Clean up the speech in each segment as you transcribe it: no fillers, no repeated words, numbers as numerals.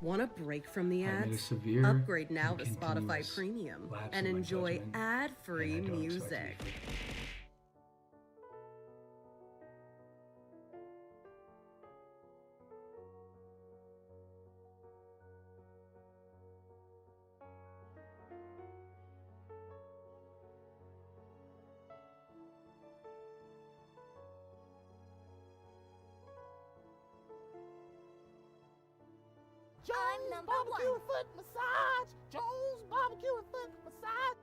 Want a break from the ads? Upgrade now to Spotify Premium and enjoy ad-free music. Jones Barbecue and Foot Massage! Jones Barbecue and Foot Massage!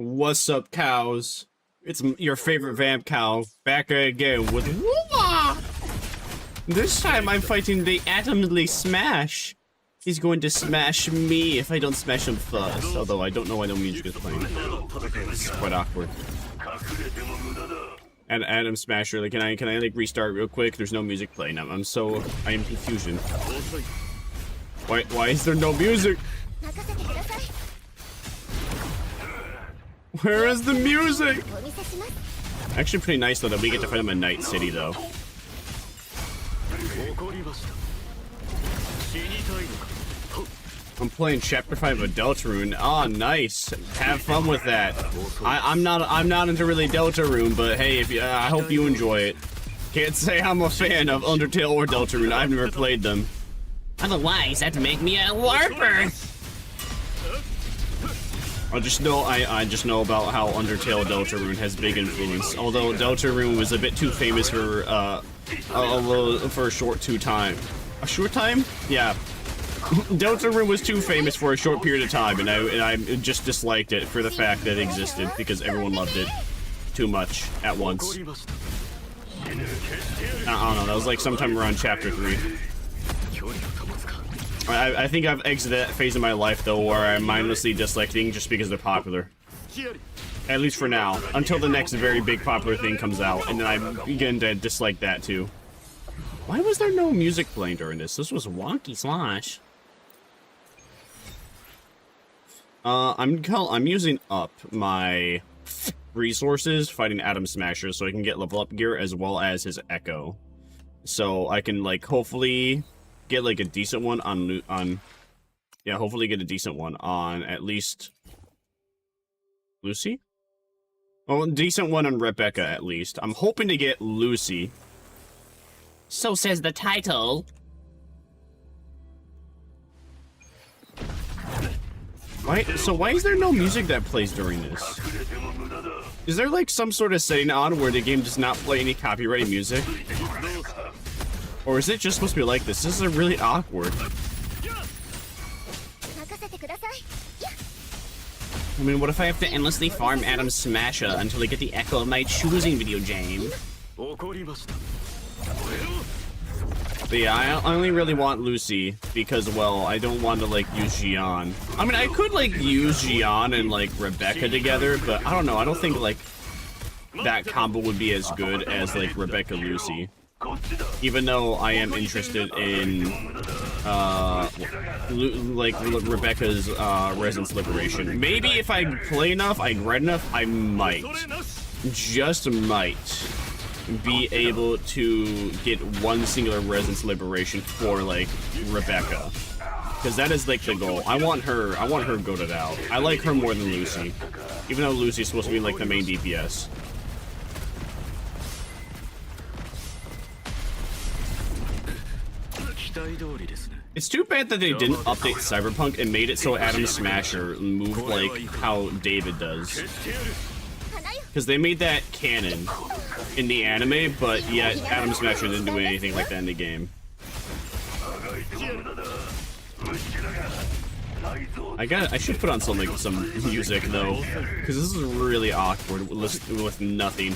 What's up, cows? It's your favorite vamp cow, back again with Woowa! This time I'm fighting the Atomly Smash. He's going to smash me if I don't smash him first, although I don't know why no music is playing. It's quite awkward. And Adam Smasher, can I like restart real quick? There's no music playing. I am in confusion. Why is there no music? Where is the music? Actually pretty nice though that we get to fight him in Night City though. I'm playing Chapter 5 of Deltarune. Oh, nice. Have fun with that. I'm not into really Deltarune, but hey, if I hope you enjoy it. Can't say I'm a fan of Undertale or Deltarune. I've never played them. Otherwise, that'd make me a warper. I just know about how Undertale Deltarune has big influence. Although Deltarune was a bit too famous for a short time. A short time? Yeah. Deltarune was too famous for a short period of time, and I just disliked it for the fact that it existed because everyone loved it too much at once. I don't know. That was like sometime around Chapter 3. I think I've exited that phase of my life though, where I'm mindlessly disliking just because they're popular. At least for now, until the next very big popular thing comes out, and then I begin to dislike that too. Why was there no music playing during this? This was wonky slash. I'm using up my resources fighting Atom Smasher so I can get level up gear as well as his Echo. So I can like hopefully get like a decent one hopefully get a decent one on at least Lucy? Well, a decent one on Rebecca at least. I'm hoping to get Lucy. So says the title. Why is there no music that plays during this? Is there like some sort of setting on where the game does not play any copyrighted music? Or is it just supposed to be like this? This is really awkward. I mean, what if I have to endlessly farm Atom Smasher until I get the Echo of my choosing video game? But yeah, I only really want Lucy because, well, I don't want to, like, use Gian. I mean, I could, like, use Gian and, like, Rebecca together, but I don't know. I don't think, like, that combo would be as good as, like, Rebecca-Lucy. Even though I am interested in, like, Rebecca's, Resonance Liberation. Maybe if I play enough, I grind enough, I might. Just might. Be able to get one singular Resonance Liberation for, like, Rebecca. Because that is, like, the goal. I want her goated out. I like her more than Lucy. Even though Lucy's supposed to be, like, the main DPS. It's too bad that they didn't update Cyberpunk and made it so Atom Smasher moved like how David does. Because they made that canon in the anime, but yet Atom Smasher didn't do anything like that in the game. I should put on some music though, because this is really awkward with nothing.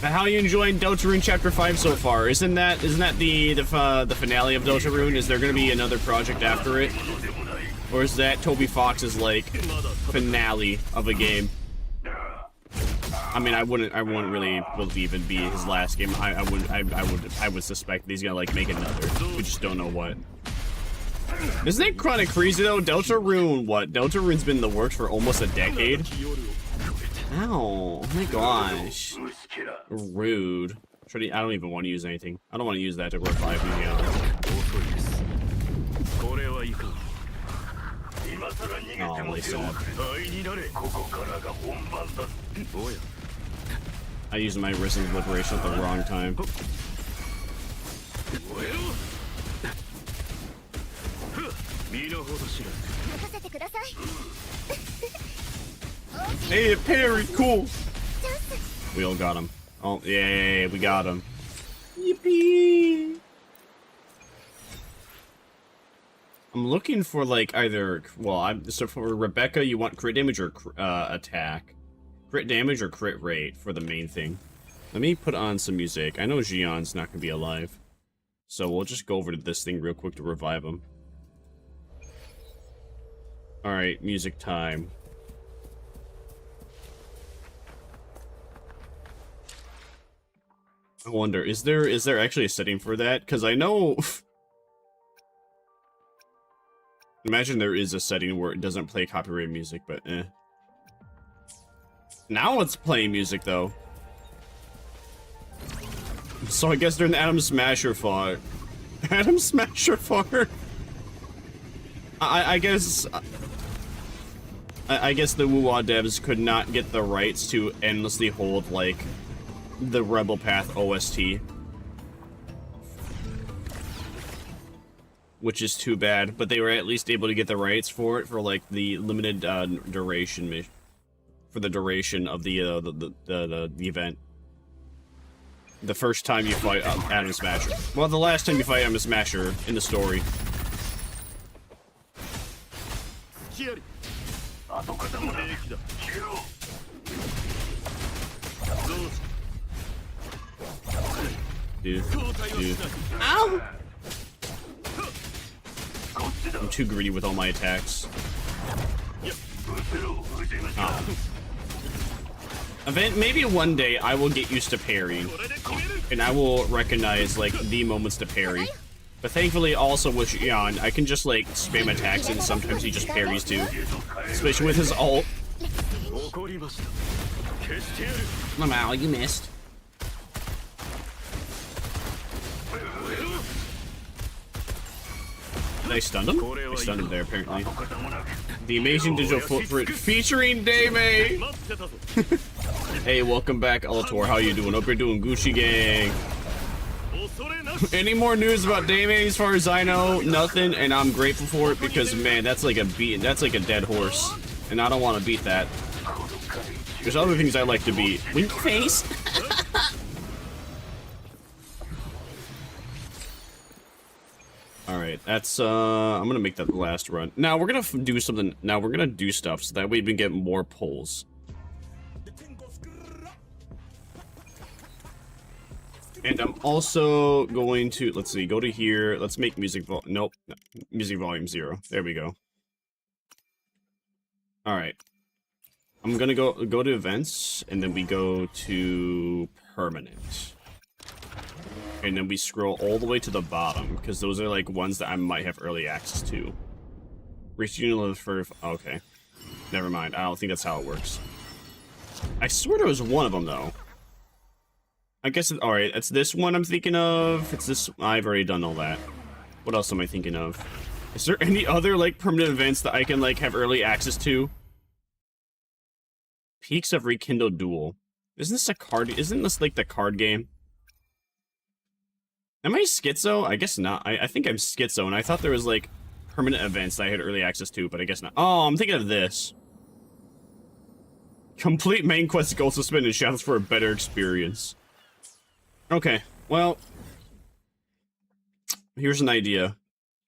How are you enjoying Deltarune Chapter 5 so far? Isn't that the finale of Deltarune? Is there going to be another project after it? Or is that Toby Fox's like finale of a game? I mean, I wouldn't really believe it'd be his last game. I would suspect that he's gonna like make another. We just don't know what. Isn't it kinda crazy though? Deltarune, what? Deltarune's been in the works for almost a decade. Ow, oh my gosh. Rude. I don't even want to use anything. I don't want to use that to revive me. Oh, really sad. I used my Resonance Liberation at the wrong time. Hey, parry, cool. We all got him. Oh, yay, we got him. Yippee! I'm looking for like either, well, so for Rebecca, you want crit damage or attack? Crit damage or crit rate for the main thing. Let me put on some music. I know Xion's not gonna be alive, so we'll just go over to this thing real quick to revive him. All right, music time. I wonder, is there actually a setting for that? Because I know. Imagine there is a setting where it doesn't play copyrighted music, but eh. Now it's playing music though. So I guess during the Atom Smasher fought. Atom Smasher fought. I guess the Wuwa devs could not get the rights to endlessly hold like the Rebel Path OST. Which is too bad, but they were at least able to get the rights for it for like the limited duration for the duration of the event. The first time you fight Atom Smasher. Well, the last time you fight Atom Smasher in the story. Dude. Ow! I'm too greedy with all my attacks. Oh. Maybe one day I will get used to parrying, and I will recognize like the moments to parry. But thankfully, also with Xion, I can just like spam attacks, and sometimes he just parries too, especially with his ult. Lamau, you missed. Did I stun him? I stunned him there, apparently. The Amazing Digital Footprint featuring Daymay! Hey, welcome back, Alator. How you doing? Hope you're doing Gucci gang. Any more news about Daymay as far as I know? Nothing, and I'm grateful for it because, man, that's like a dead horse. And I don't want to beat that. There's other things I like to beat. Wink face! Alright, that's, I'm gonna make that the last run. Now, we're gonna do something, now we're gonna do stuff so that way we can get more pulls. And I'm also going to, let's see, go to here, let's make music nope, music volume 0. There we go. Alright. I'm gonna go to events, and then we go to permanent. And then we scroll all the way to the bottom, because those are like ones that I might have early access to. Reach for, okay. Never mind, I don't think that's how it works. I swear there was one of them though. I guess, alright, it's this one I'm thinking of. It's this, I've already done all that. What else am I thinking of? Is there any other like permanent events that I can like have early access to? Peaks of Rekindled Duel. Isn't this a card, isn't this like the card game? Am I schizo? I guess not. I think I'm schizo, and I thought there was, like, permanent events that I had early access to, but I guess not. Oh, I'm thinking of this. Complete main quest goal suspended shouts for a better experience. Okay, well, here's an idea.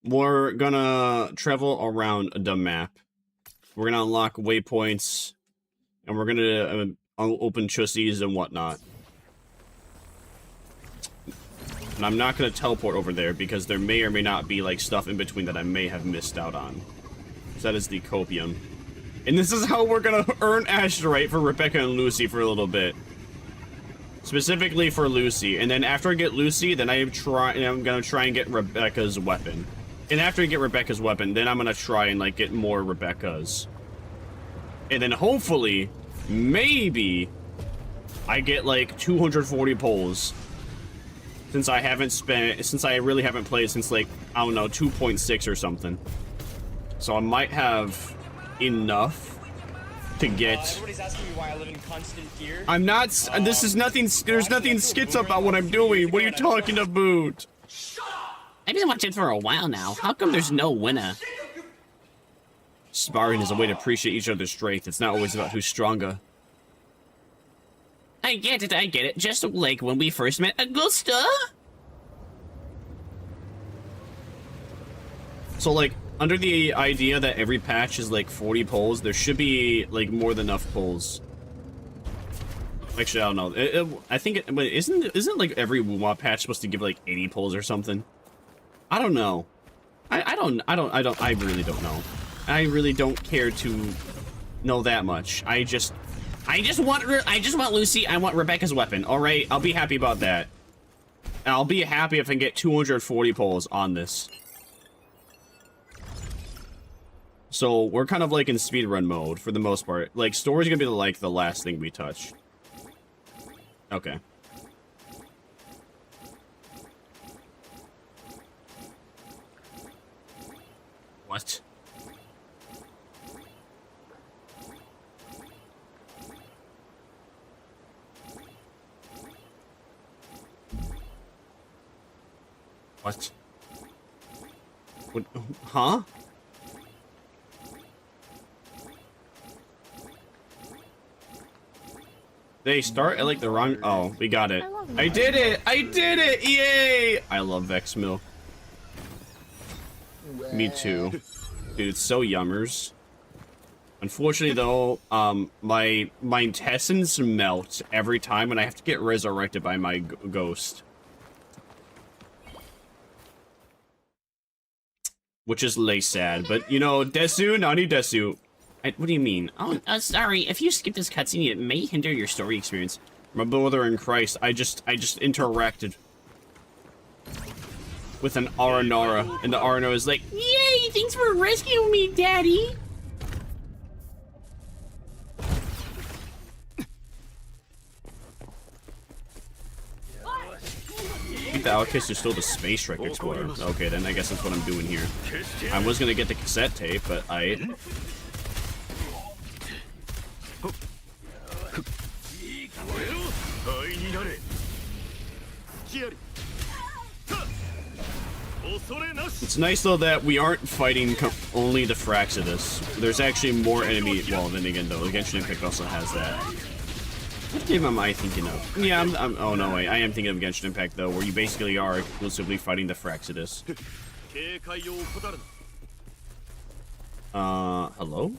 We're gonna travel around the map. We're gonna unlock waypoints, and we're gonna open chussies and whatnot. And I'm not going to teleport over there because there may or may not be like stuff in between that I may have missed out on. So that is the copium. And this is how we're going to earn Asterite for Rebecca and Lucy for a little bit. Specifically for Lucy. And then after I get Lucy, then I'm going to try and get Rebecca's weapon. And after I get Rebecca's weapon, then I'm going to try and like get more Rebecca's. And then hopefully, maybe, I get like 240 pulls. Since I really haven't played since like, I don't know, 2.6 or something. So I might have enough to get... everybody's asking me why I live in constant fear. I'm not, this is nothing, there's nothing schizo about what I'm doing. What are you talking about? I've been watching for a while now. How come there's no winner? Sparring is a way to appreciate each other's strength. It's not always about who's stronger. I get it. Just like when we first met Augusta. So, like, under the idea that every patch is like 40 pulls, there should be like more than enough pulls. Actually, I don't know. I think but isn't like every WoMod patch supposed to give like 80 pulls or something? I don't know. I really don't know. I really don't care to know that much. I just want Lucy. I want Rebecca's weapon. All right, I'll be happy about that. I'll be happy if I can get 240 pulls on this. So we're kind of like in speedrun mode for the most part. Like story's gonna be like the last thing we touch. Okay. What? What? What? Huh? They start at like the wrong. Oh, we got it. I did it! I did it! Yay! I love Vex Milk. Me too. Dude, it's so yummers. Unfortunately though, my intestines melt every time when I have to get resurrected by my ghost. Which is lay sad, but you know, desu, nani desu. What do you mean? Oh, sorry. If you skip this cutscene, it may hinder your story experience. My brother in Christ, I just interacted with an Aranara, and the Aranara is like, "Yay! Thanks for rescuing me, Daddy." the Outcast is still the Space Trek Explorer. Okay, then I guess that's what I'm doing here. I was gonna get the cassette tape, but It's nice though that we aren't fighting only the Fraxidus. There's actually more enemy. Well, then again though, Genshin Impact also has that. What game am I thinking of? Yeah, oh no, I am thinking of Genshin Impact though, where you basically are exclusively fighting the Fraxidus. Hello?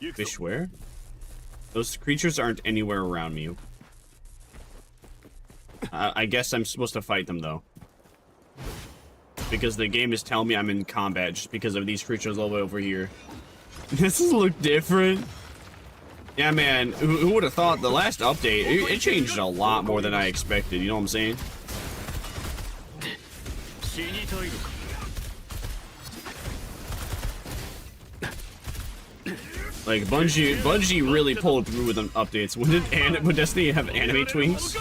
Fishware? Those creatures aren't anywhere around me. I guess I'm supposed to fight them though. Because the game is telling me I'm in combat just because of these creatures all the way over here. This does look different. Yeah, man, who would have thought the last update, it changed a lot more than I expected, you know what I'm saying? Like, Bungie really pulled through with them updates. When did Destiny have anime twinks?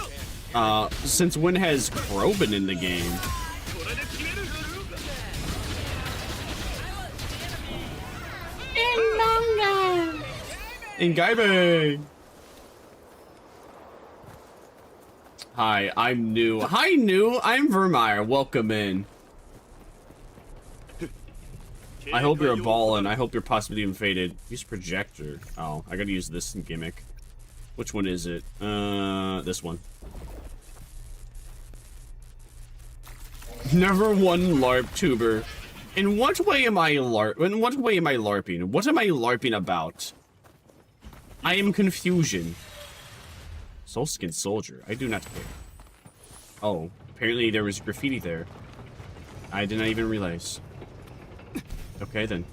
Since when has Crow been in the game? In Gaibe! Hi, I'm new. Hi, new! I'm Vermire. Welcome in. I hope you're a ball, and I hope you're possibly even faded. Use projector. Oh, I gotta use this gimmick. Which one is it? This one. Never one LARP tuber. In what way am I LARPing? What am I LARPing about? I am confusion. Soulskin soldier. I do not care. Oh, apparently there was graffiti there. I did not even realize. Okay then.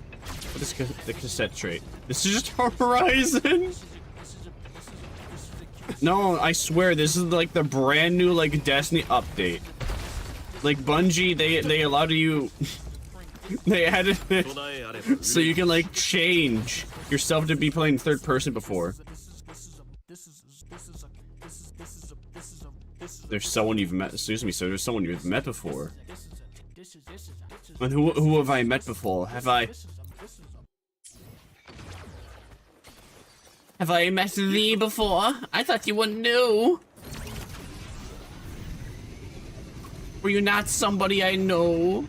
What is the cassette trait? This is just Horizon. No, I swear this is like the brand new like Destiny update. Like Bungie, they allowed you. They added it so you can like change yourself to be playing third person before. There's someone you've met. Excuse me, sir. There's someone you've met before. And who have I met before? Have I met thee before? I thought you wouldn't know. Were you not somebody I know?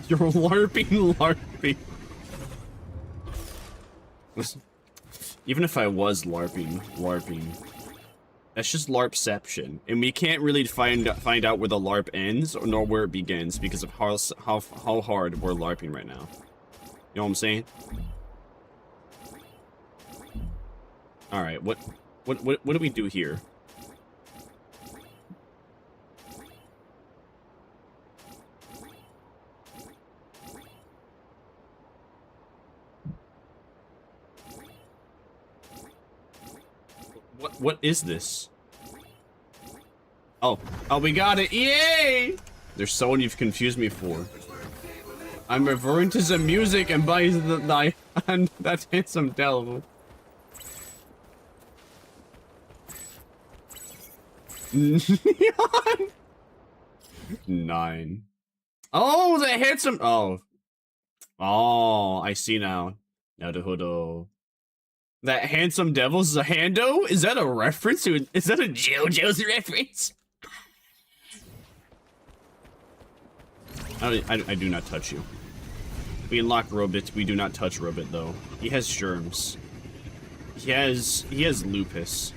You're LARPing. Even if I was LARPing. That's just LARPception, and we can't really find out where the LARP ends or nor where it begins because of how hard we're LARPing right now. You know what I'm saying? All right, what do we do here? What is this? Oh, we got it! Yay! There's someone you've confused me for. I'm referring to the music and by the and that handsome devil. Neon. 9. Oh, the handsome. Oh, I see now. Naruhodo. That handsome devil's a hando? Is that a reference to? Is that a JoJo's reference? I do not touch you. We unlock Robit. We do not touch Robit though. He has germs. He has lupus.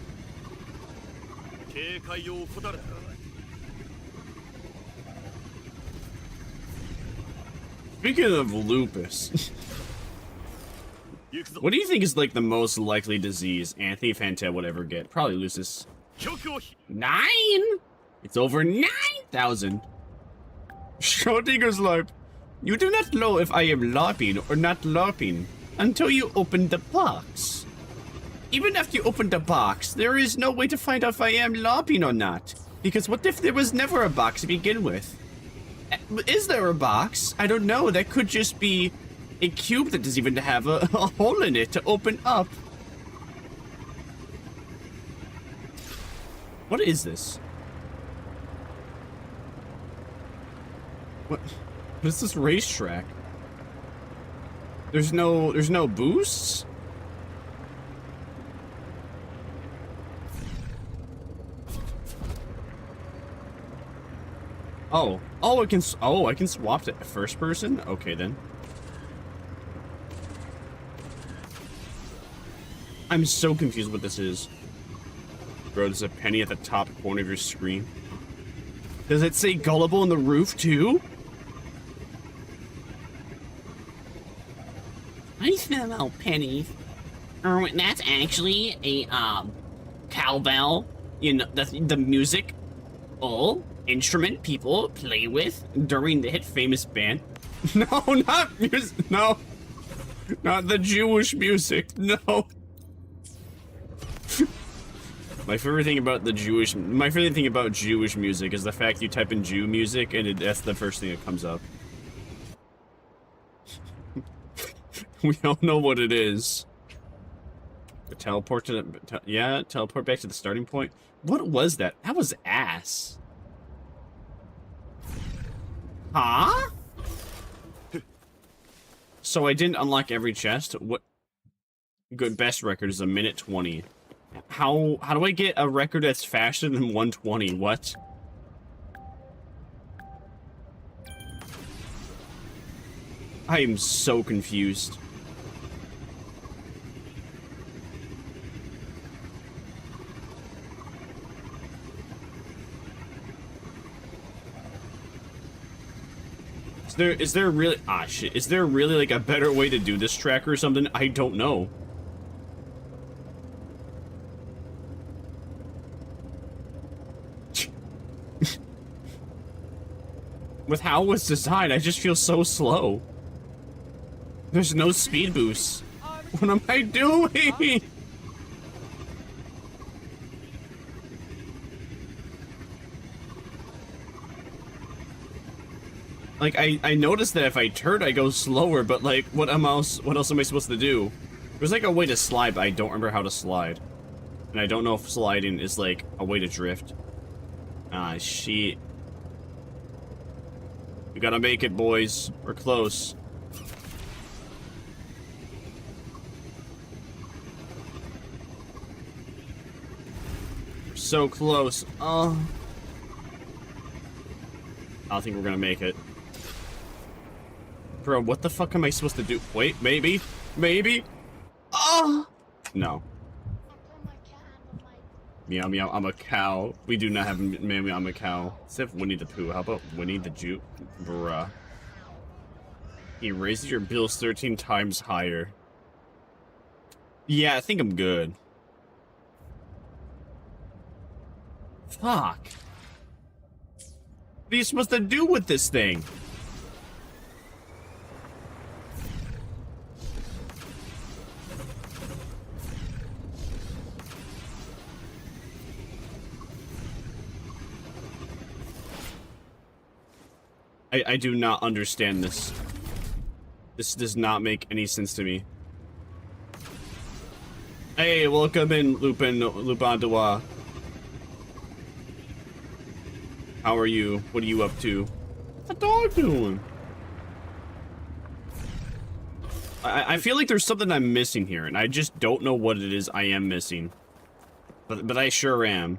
Speaking of lupus. What do you think is like the most likely disease Anthony Fanta would ever get? Probably lupus. 9? It's over 9,000. Schrodinger's LARP. You do not know if I am LARPing or not LARPing until you open the box. Even after you open the box, there is no way to find out if I am LARPing or not. Because what if there was never a box to begin with? Is there a box? I don't know. That could just be a cube that doesn't even have a hole in it to open up. What is this? What is this racetrack? There's no boosts? I can swap to first person? Okay then. I'm so confused what this is. Bro, there's a penny at the top corner of your screen. Does it say gullible on the roof too? How do you feel about pennies? That's actually a cowbell. You know, the music instrument people play with during the hit famous band. No, not music. No, not the Jewish music. No. My favorite thing about Jewish music is the fact you type in Jew music and that's the first thing that comes up. We all know what it is. Teleport to the, teleport back to the starting point. What was that? That was ass. Huh? So I didn't unlock every chest. What? Good best record is 1:20. How do I get a record that's faster than 1:20? What? I am so confused. Is there really shit. Is there really like a better way to do this track or something? I don't know. With how it was designed, I just feel so slow. There's no speed boost. What am I doing? Like, I noticed that if I turn, I go slower, but like, what else am I supposed to do? There's like a way to slide, but I don't remember how to slide. And I don't know if sliding is like a way to drift. Ah, shit. We gotta make it, boys. We're close. We're so close. Oh. I don't think we're gonna make it. Bro, what the fuck am I supposed to do? Wait, maybe? Maybe? Oh! No. Meow meow, I'm a cow. We do not have meow meow, I'm a cow. Except Winnie the Pooh. How about Winnie the Jew? Bruh. He raises your bills 13 times higher. Yeah, I think I'm good. Fuck. What are you supposed to do with this thing? I do not understand this. This does not make any sense to me. Hey, welcome in, Lupin Dua. How are you? What are you up to? What's the dog doing? I feel like there's something I'm missing here, and I just don't know what it is I am missing. But I sure am.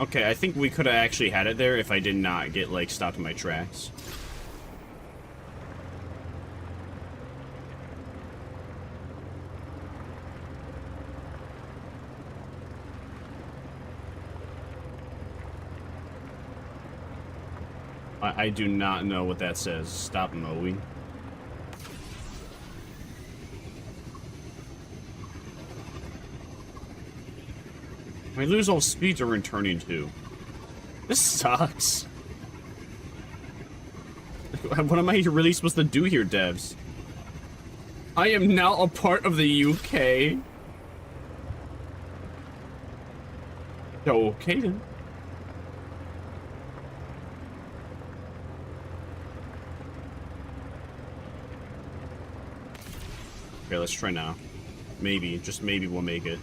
Okay, I think we could have actually had it there if I did not get, like, stopped in my tracks. I do not know what that says. Stop mowing. I lose all speed during turning 2. This sucks. What am I really supposed to do here, devs? I am now a part of the UK. Okay then. Okay, let's try now. Maybe, just maybe we'll make it.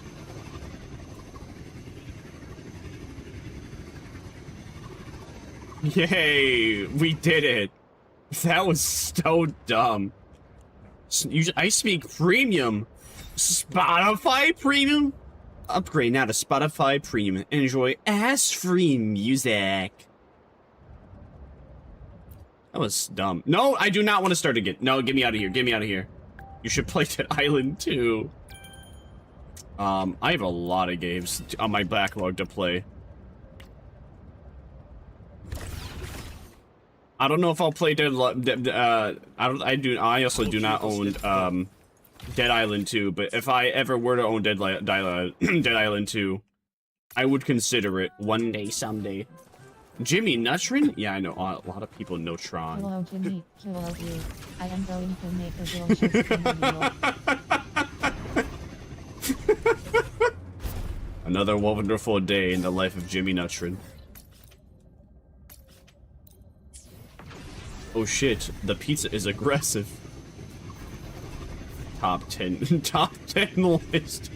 Yay! We did it! That was so dumb. I speak premium. Spotify premium? Upgrade now to Spotify premium and enjoy ass-free music. That was dumb. No, I do not want to start again. No, get me out of here. Get me out of here. You should play Dead Island 2. I have a lot of games on my backlog to play. I don't know if I'll play I also do not own Dead Island 2, but if I ever were to own Dead Island 2, I would consider it one day, someday. Jimmy Nutrin? Yeah, I know a lot of people know Tron. Hello, Jimmy. Hello, you. I am going to make a delicious video. Another wonderful day in the life of Jimmy Nutrin. Oh shit, the pizza is aggressive. Top 10 list.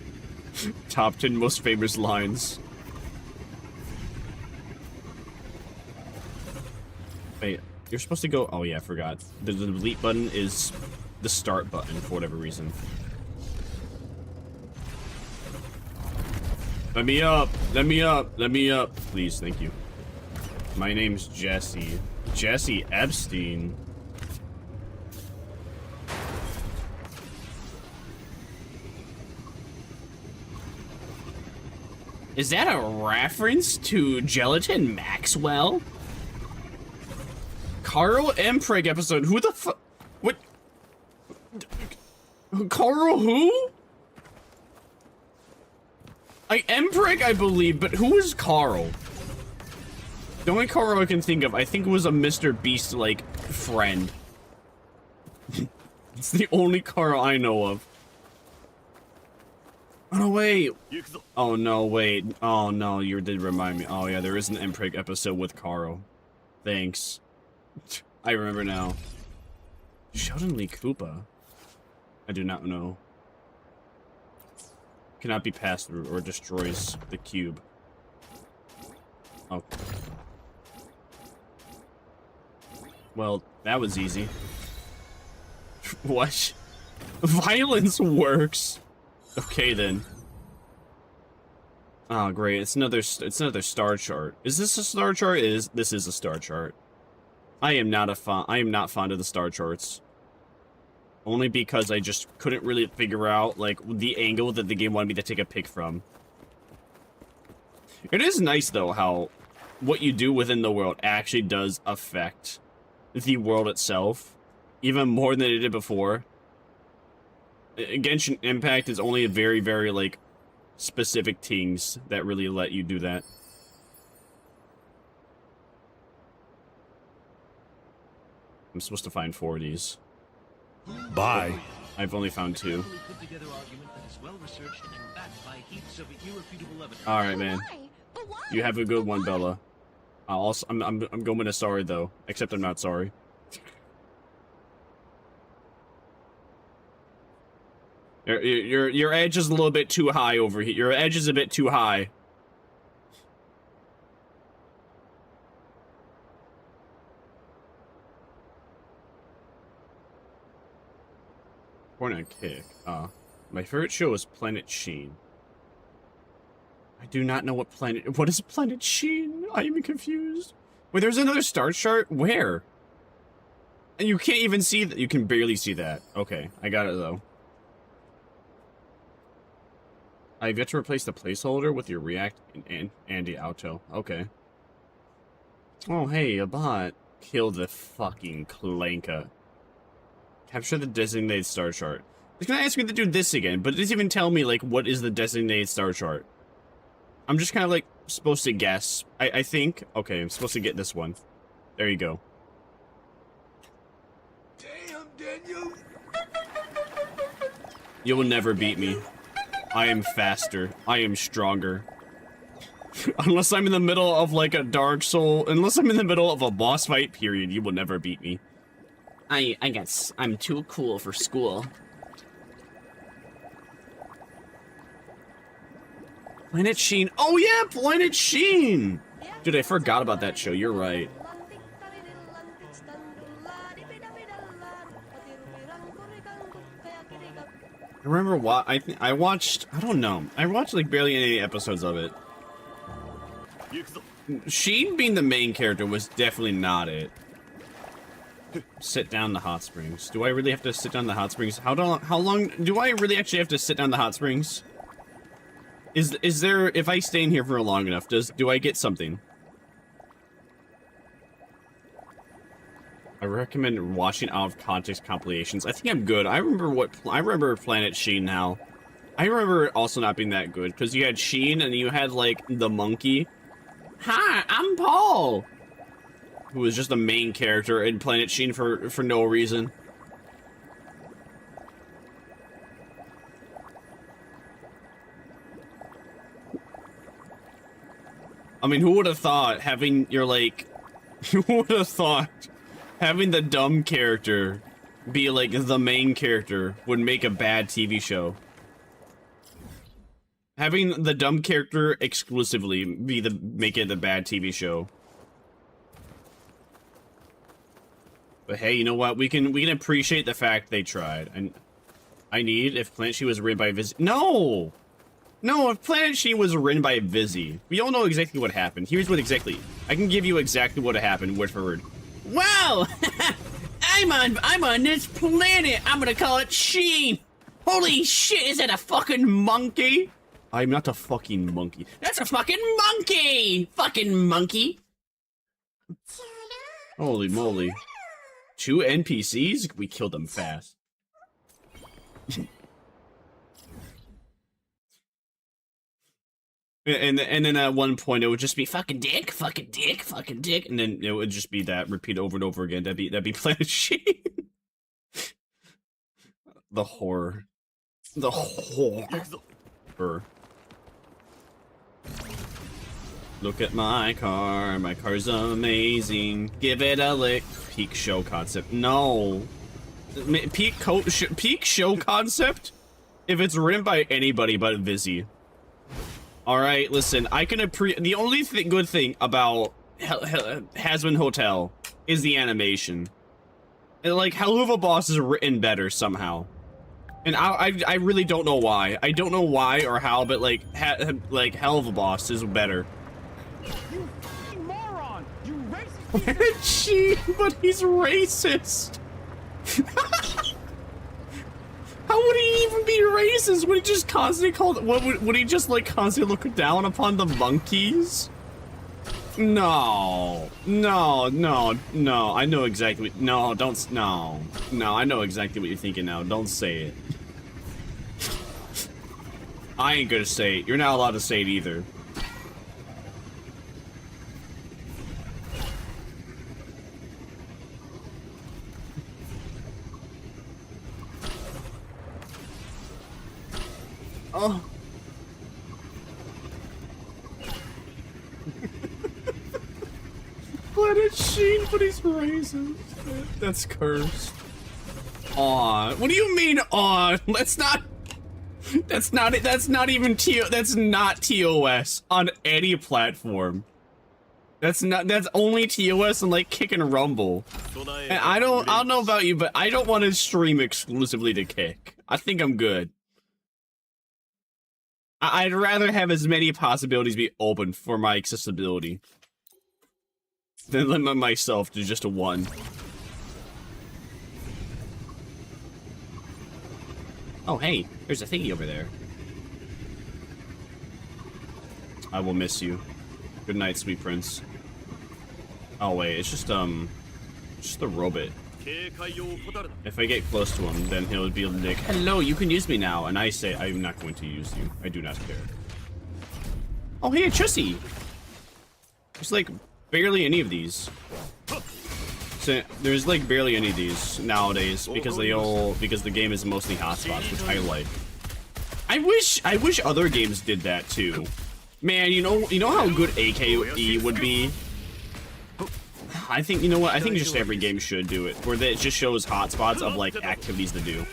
Top 10 most famous lines. Wait, you're supposed to go. Oh yeah, I forgot. The delete button is the start button for whatever reason. Let me up! Let me up! Let me up! Please, thank you. My name's Jesse. Jesse Epstein. Is that a reference to Gelatin Maxwell? Carl Empreg episode. Who the fuck? What? Carl who? Empreg, I believe, but who is Carl? The only Carl I can think of, I think it was a Mr. Beast, like, friend. It's the only Carl I know of. Oh, no, wait. Oh, no, wait. Oh, no, you did remind me. Oh, yeah, there is an Empreg episode with Carl. Thanks. I remember now. Sheldon Lee Koopa? I do not know. Cannot be passed through or destroys the cube. Oh. Well, that was easy. What? Violence works. Okay then. Oh great, it's another star chart. Is this a star chart? This is a star chart. I am not fond of the star charts. Only because I just couldn't really figure out like the angle that the game wanted me to take a pic from. It is nice though how what you do within the world actually does affect the world itself even more than it did before. Genshin Impact is only a very, very like specific things that really let you do that. I'm supposed to find 4 of these. Bye. I've only found 2. Alright, man. You have a good one, Bella. I'm going to sorry, though. Except I'm not sorry. Your edge is a little bit too high over here. Your edge is a bit too high. Point and kick. My favorite show is Planet Sheen. I do not know what is Planet Sheen? I am confused. Wait, there's another star chart? Where? And you can't even see that. You can barely see that. Okay, I got it though. I've yet to replace the placeholder with your React and Andy Auto. Okay. Oh, hey, a bot. Kill the fucking clanker. Capture the designated star chart. It's gonna ask me to do this again, but it doesn't even tell me, like, what is the designated star chart. I'm just kind of, like, supposed to guess. I think. Okay, I'm supposed to get this one. There you go. Damn, Daniel. You will never beat me. I am faster. I am stronger. Unless I'm in the middle of, like, a Dark Soul. Unless I'm in the middle of a boss fight, period, you will never beat me. I guess I'm too cool for school. Planet Sheen. Oh, yeah, Planet Sheen! Dude, I forgot about that show. You're right. I remember what I watched. I don't know. I watched like barely any episodes of it. Sheen being the main character was definitely not it. Sit down the hot springs. Do I really have to sit down the hot springs? How long do I really actually have to sit down the hot springs? Is there, if I stay in here for long enough, do I get something? I recommend watching out of context compilations. I think I'm good. I remember Planet Sheen now. I remember it also not being that good because you had Sheen and you had like the monkey. Hi, I'm Paul. Who was just the main character in Planet Sheen for no reason. I mean, who would have thought having your like, who would have thought having the dumb character be like the main character would make a bad TV show? Having the dumb character exclusively make it the bad TV show. But hey, you know what? We can appreciate the fact they tried. And I need if Planet Sheen was written by Vizzy. No, if Planet Sheen was written by Vizzy, we all know exactly what happened. Here's what exactly. I can give you exactly what happened word for word. Wow! I'm on this planet. I'm gonna call it Sheen. Holy shit! Is that a fucking monkey? I'm not a fucking monkey. That's a fucking monkey! Fucking monkey! Holy moly. 2 NPCs? We killed them fast. and then at one point it would just be fucking dick, fucking dick, fucking dick, and then it would just be that repeat over and over again. That'd be Planet Sheen. The horror. The horror. Look at my car. My car's amazing. Give it a lick. Peak show concept. No. Peak show concept? If it's written by anybody but Vizzy. Alright, listen. I can the only good thing about Hazbin Hotel is the animation. And, like, Helluva Boss is written better somehow. And I really don't know why. I don't know why or how, but like Hell of a Boss is better. You moron! You racist piece of Gee, but he's racist. How would he even be racist? Would he just constantly call? Would he just like constantly look down upon the monkeys? No, no, no, no. I know exactly. No, don't. No, no. I know exactly what you're thinking now. Don't say it. I ain't gonna say it. You're not allowed to say it either. Oh. Planet Sheen, but he's racist. That's cursed. Aw. What do you mean, aw? Let's not. That's not it. That's not even that's not TOS on any platform. That's only TOS and like Kick and Rumble. And I don't know about you, but I don't want to stream exclusively to Kick. I think I'm good. I'd rather have as many possibilities be open for my accessibility than limit myself to just a one. Oh, hey, there's a thingy over there. I will miss you. Good night, sweet prince. Oh wait, it's just the robot. If I get close to him, then he'll be like, "Hello, you can use me now," and I say, "I'm not going to use you. I do not care." Oh, hey, a Chussie. There's like barely any of these. So there's like barely any of these nowadays because the game is mostly hotspots, which I like. I wish other games did that too. Man, you know how good AKE would be? I think, you know what, I think just every game should do it, where it just shows hotspots of like activities to do.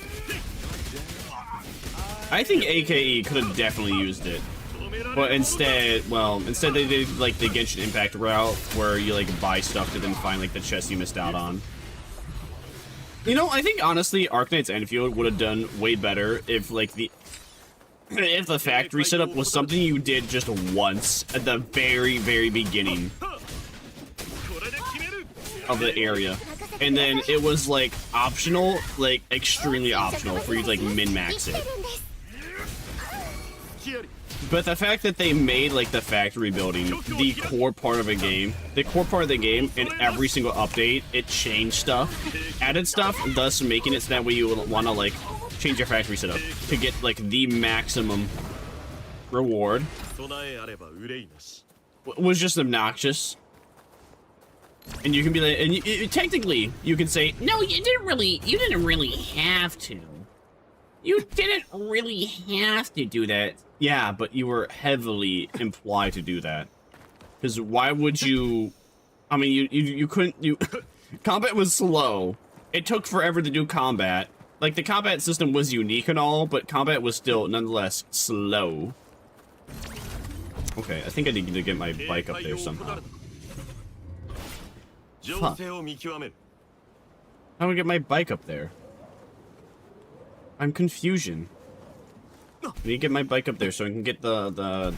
I think AKE could have definitely used it. But instead they did like the Genshin Impact route where you like buy stuff to then find like the chest you missed out on. You know, I think honestly Arknight's Enfield would have done way better if like if the factory setup was something you did just once at the very, very beginning of the area. And then it was like optional, like extremely optional for you to like min-max it. But the fact that they made like the factory building the core part of a game, in every single update, it changed stuff, added stuff, thus making it so that way you would want to like change your factory setup to get like the maximum reward, was just obnoxious. And you can be like, and technically you can say, No, you didn't really have to. You didn't really have to do that. yeah, but you were heavily implied to do that. Because why would you? I mean, you couldn't. Combat was slow. It took forever to do combat. Like the combat system was unique and all, but combat was still nonetheless slow. Okay, I think I need to get my bike up there somehow. Huh. How do I get my bike up there? I'm confusion. I need to get my bike up there so I can get the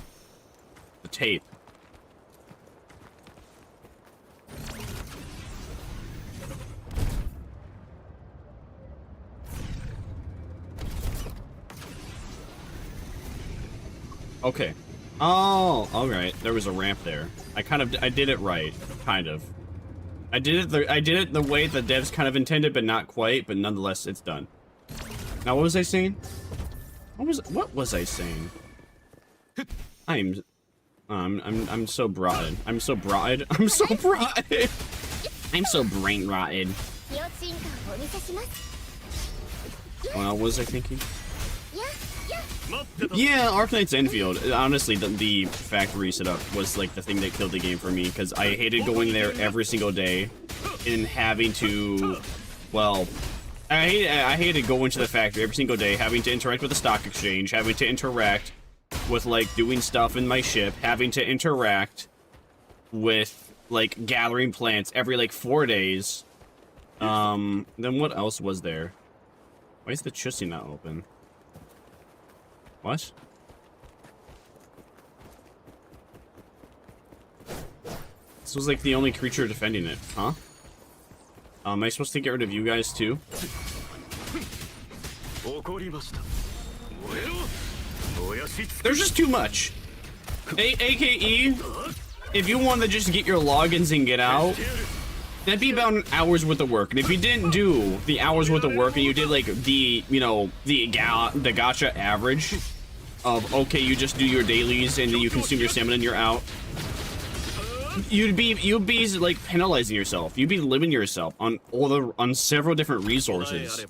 tape. Okay. Oh, all right. There was a ramp there. I did it right, kind of. I did it the way the devs kind of intended, but not quite. But nonetheless, it's done. Now, what was I saying? What was I saying? I'm so broad. I'm so broad. I'm so broad. I'm so brain rotted. What was I thinking? Yeah, Arknight's Enfield. Honestly, the factory setup was like the thing that killed the game for me, because I hated going there every single day and having to, well, I hated going to the factory every single day, having to interact with the stock exchange, having to interact with like doing stuff in my ship, having to interact with like gathering plants every like 4 days. Then what else was there? Why is the chussie not open? What? This was like the only creature defending it, huh? Am I supposed to get rid of you guys too? There's just too much. AKE, if you want to just get your logins and get out, that'd be about an hour's worth of work. And if you didn't do the hours worth of work and you did like the, you know, the gacha average of, okay, you just do your dailies and then you consume your stamina and you're out, you'd be like penalizing yourself. You'd be limiting yourself on several different resources.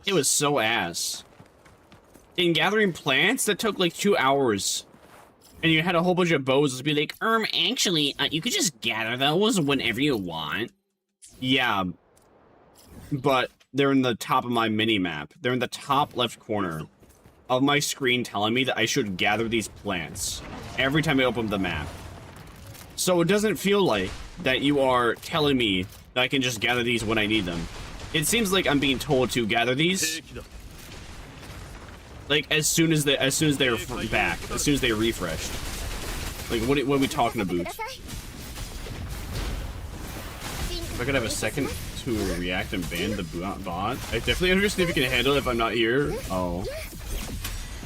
It was so ass. In gathering plants, that took like 2 hours. And you had a whole bunch of bows to be like, actually, you could just gather those whenever you want. Yeah. But they're in the top of my mini-map. They're in the top left corner of my screen telling me that I should gather these plants every time I open the map. So it doesn't feel like that you are telling me that I can just gather these when I need them. It seems like I'm being told to gather these like as soon as they're back, as soon as they refreshed. Like what are we talking about? If I could have a second to react and ban the bot, I definitely understand if you can handle it if I'm not here. Oh.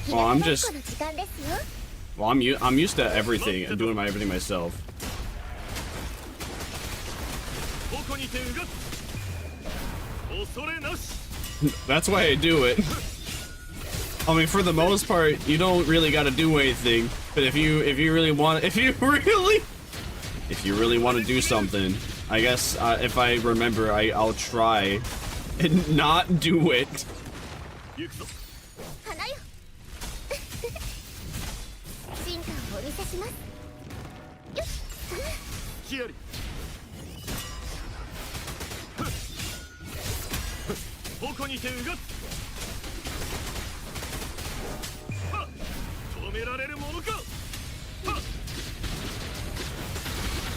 Well, I'm used to everything and doing everything myself. That's why I do it. I mean, for the most part, you don't really gotta do anything. But if you really want to do something, I guess if I remember, I'll try and not do it.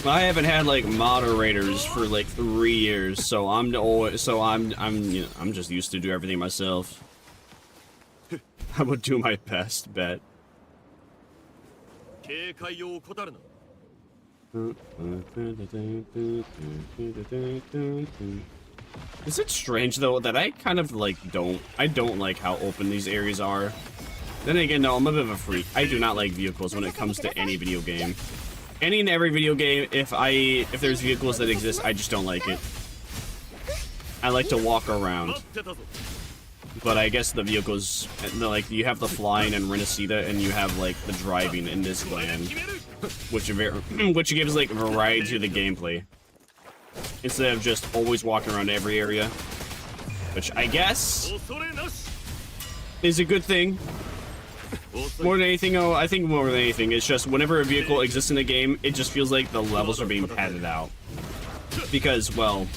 I haven't had like moderators for like 3 years, so I'm just used to do everything myself. I would do my best, bet. Is it strange though that I kind of like don't like how open these areas are? Then again, no, I'm a bit of a freak. I do not like vehicles when it comes to any video game. Any and every video game, if there's vehicles that exist, I just don't like it. I like to walk around. But I guess the vehicles, like, you have the flying in Renacida, and you have, like, the driving in this land. Which gives, like, variety to the gameplay. Instead of just always walking around every area. Which I guess is a good thing. More than anything, I think more than anything, it's just whenever a vehicle exists in a game, it just feels like the levels are being padded out. Because, well,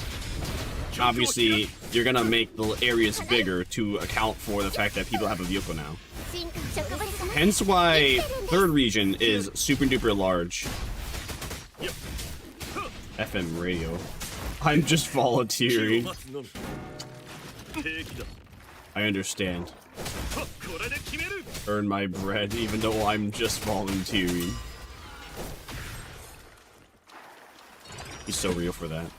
obviously, you're gonna make the areas bigger to account for the fact that people have a vehicle now. Hence why third region is super duper large. FM radio. I'm just volunteering. I understand. Earn my bread even though I'm just volunteering. He's so real for that.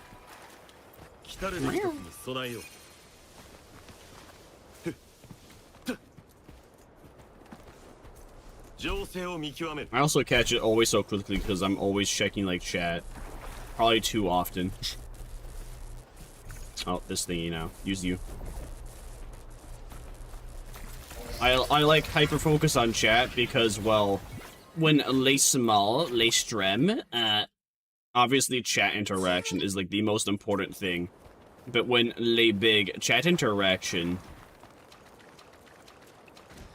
I also catch it always so quickly because I'm always checking like chat. Probably too often. Oh, this thingy now. Use you. I like hyper focus on chat because, well, when les small, les stream, obviously chat interaction is like the most important thing. But when les big, chat interaction,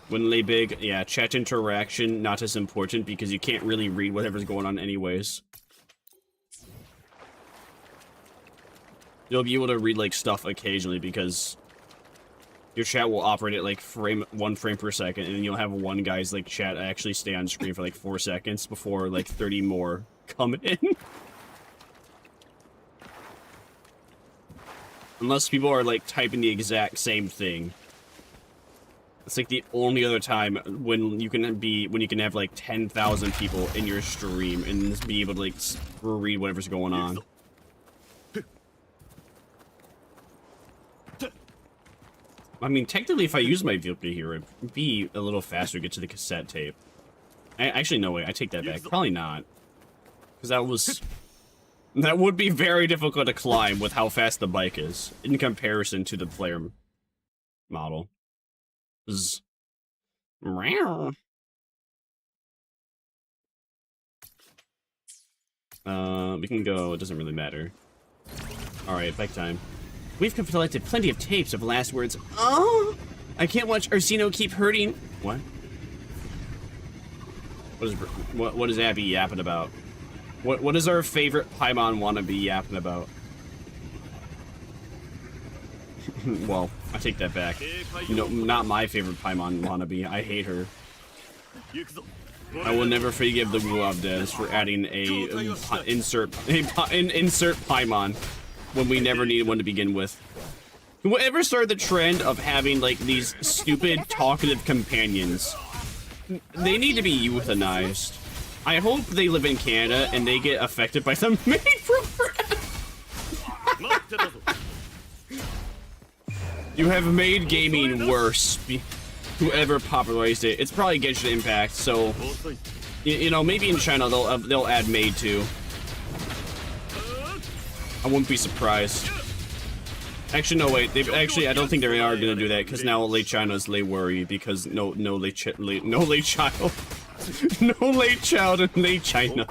yeah, chat interaction not as important because you can't really read whatever's going on anyways. You'll be able to read like stuff occasionally because your chat will operate at like 1 frame per second, and then you'll have one guy's like chat actually stay on screen for like 4 seconds before like 30 more come in. Unless people are like typing the exact same thing. It's like the only other time when you can have like 10,000 people in your stream and just be able to like read whatever's going on. I mean, technically, if I use my vehicle here, it'd be a little faster to get to the cassette tape. Actually, no, wait, I take that back. Probably not. Because that would be very difficult to climb with how fast the bike is in comparison to the player model. We can go, it doesn't really matter. Alright, bike time. We've collected plenty of tapes of last words. Oh! I can't watch Arsino keep hurting. What? What is Abby yapping about? What is our favorite Paimon wannabe yapping about? Well, I take that back. You know, not my favorite Paimon wannabe. I hate her. I will never forgive the Guavdes for adding a insert Paimon when we never needed one to begin with. Whoever started the trend of having like these stupid talkative companions, they need to be euthanized. I hope they live in Canada and they get affected by some maid program. You have made gaming worse. Whoever popularized it, it's probably Genshin Impact. So, you know, maybe in China they'll add maid too. I wouldn't be surprised. Actually, no, wait. I don't think they are gonna do that because now late China's late worry because no late child, no late child in late China.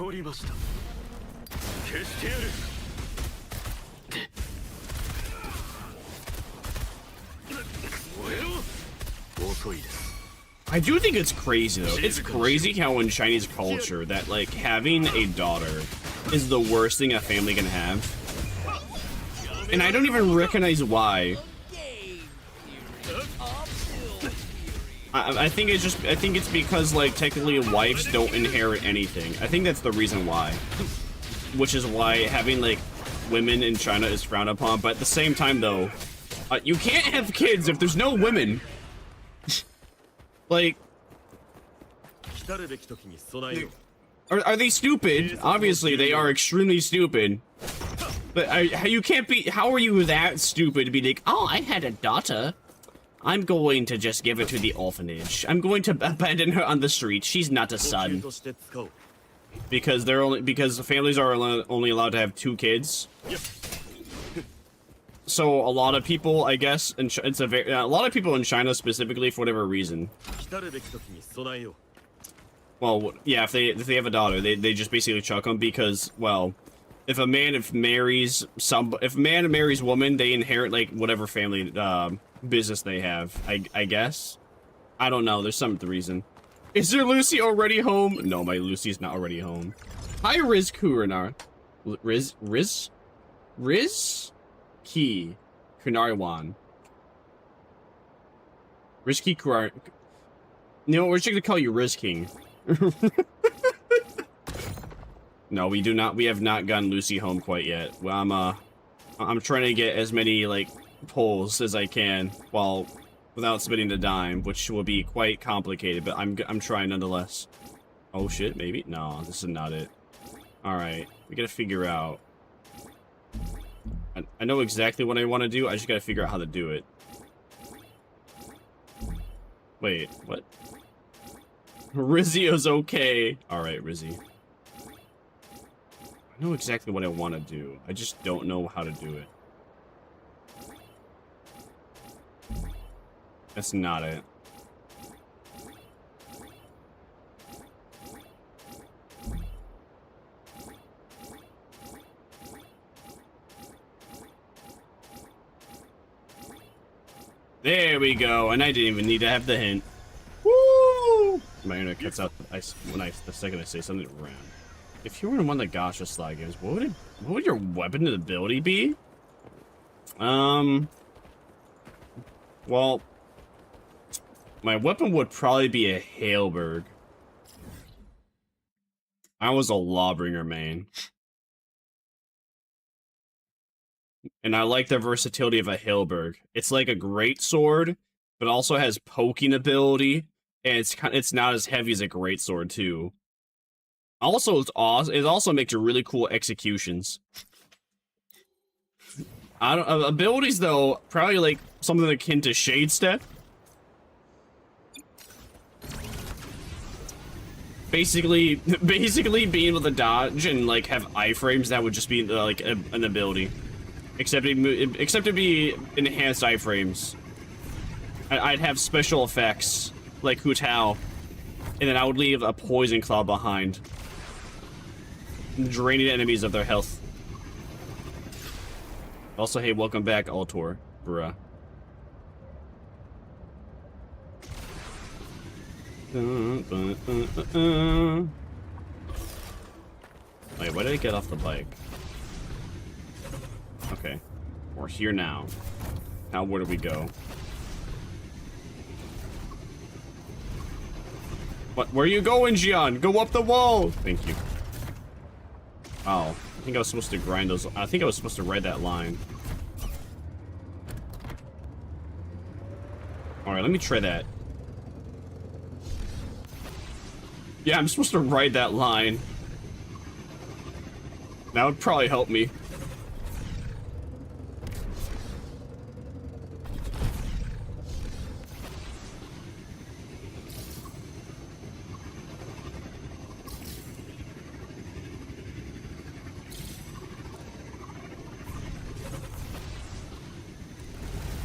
I do think it's crazy though. It's crazy how in Chinese culture that like having a daughter is the worst thing a family can have. And I don't even recognize why. I think it's because like technically wives don't inherit anything. I think that's the reason why. Which is why having like women in China is frowned upon. But at the same time though, you can't have kids if there's no women. Like, are they stupid? Obviously, they are extremely stupid. But you can't be. How are you that stupid to be like, oh, I had a daughter. I'm going to just give her to the orphanage. I'm going to abandon her on the street. She's not a son. Because families are only allowed to have 2 kids. So a lot of people, I guess, and a lot of people in China specifically, for whatever reason. Well, yeah, if they have a daughter, they just basically chuck them because, well, if a man marries woman, they inherit like whatever family business they have. I guess. I don't know. There's some reason. Is your Lucy already home? No, my Lucy's not already home. Hi, Riz Kurinar. Riz Key Kunariwan. Risky Kurar. No, we're just gonna call you Riz King. No, we do not. We have not gotten Lucy home quite yet. Well, I'm trying to get as many like polls as I can without spending a dime, which will be quite complicated. But I'm trying nonetheless. Oh shit, maybe no. This is not it. All right, we gotta figure out. I know exactly what I want to do. I just gotta figure out how to do it. Wait, what? Rizzio's okay. All right, Rizzy. I know exactly what I want to do. I just don't know how to do it. That's not it. There we go, and I didn't even need to have the hint. Woo! My internet cuts out the second I say something random. If you were in one of the Gacha slide games, what would your weapon ability be? Well, my weapon would probably be a Hailberg. I was a Lawbringer main. And I like the versatility of a Hailberg. It's like a great sword, but also has poking ability, and it's not as heavy as a greatsword too. Also, it's awesome. It also makes really cool executions. Abilities though, probably like something akin to Shade Step. Basically being able to dodge and like have iframes, that would just be like an ability. Except it'd be enhanced iframes. I'd have special effects like Hu Tao, and then I would leave a poison cloud behind, draining enemies of their health. Also, hey, welcome back, Altor, bruh. Wait, why did I get off the bike? Okay, we're here now. Now where do we go? What? Where are you going, Gian? Go up the wall! Thank you. Oh, I think I was supposed to grind those. I think I was supposed to ride that line. Alright, let me try that. Yeah, I'm supposed to ride that line. That would probably help me.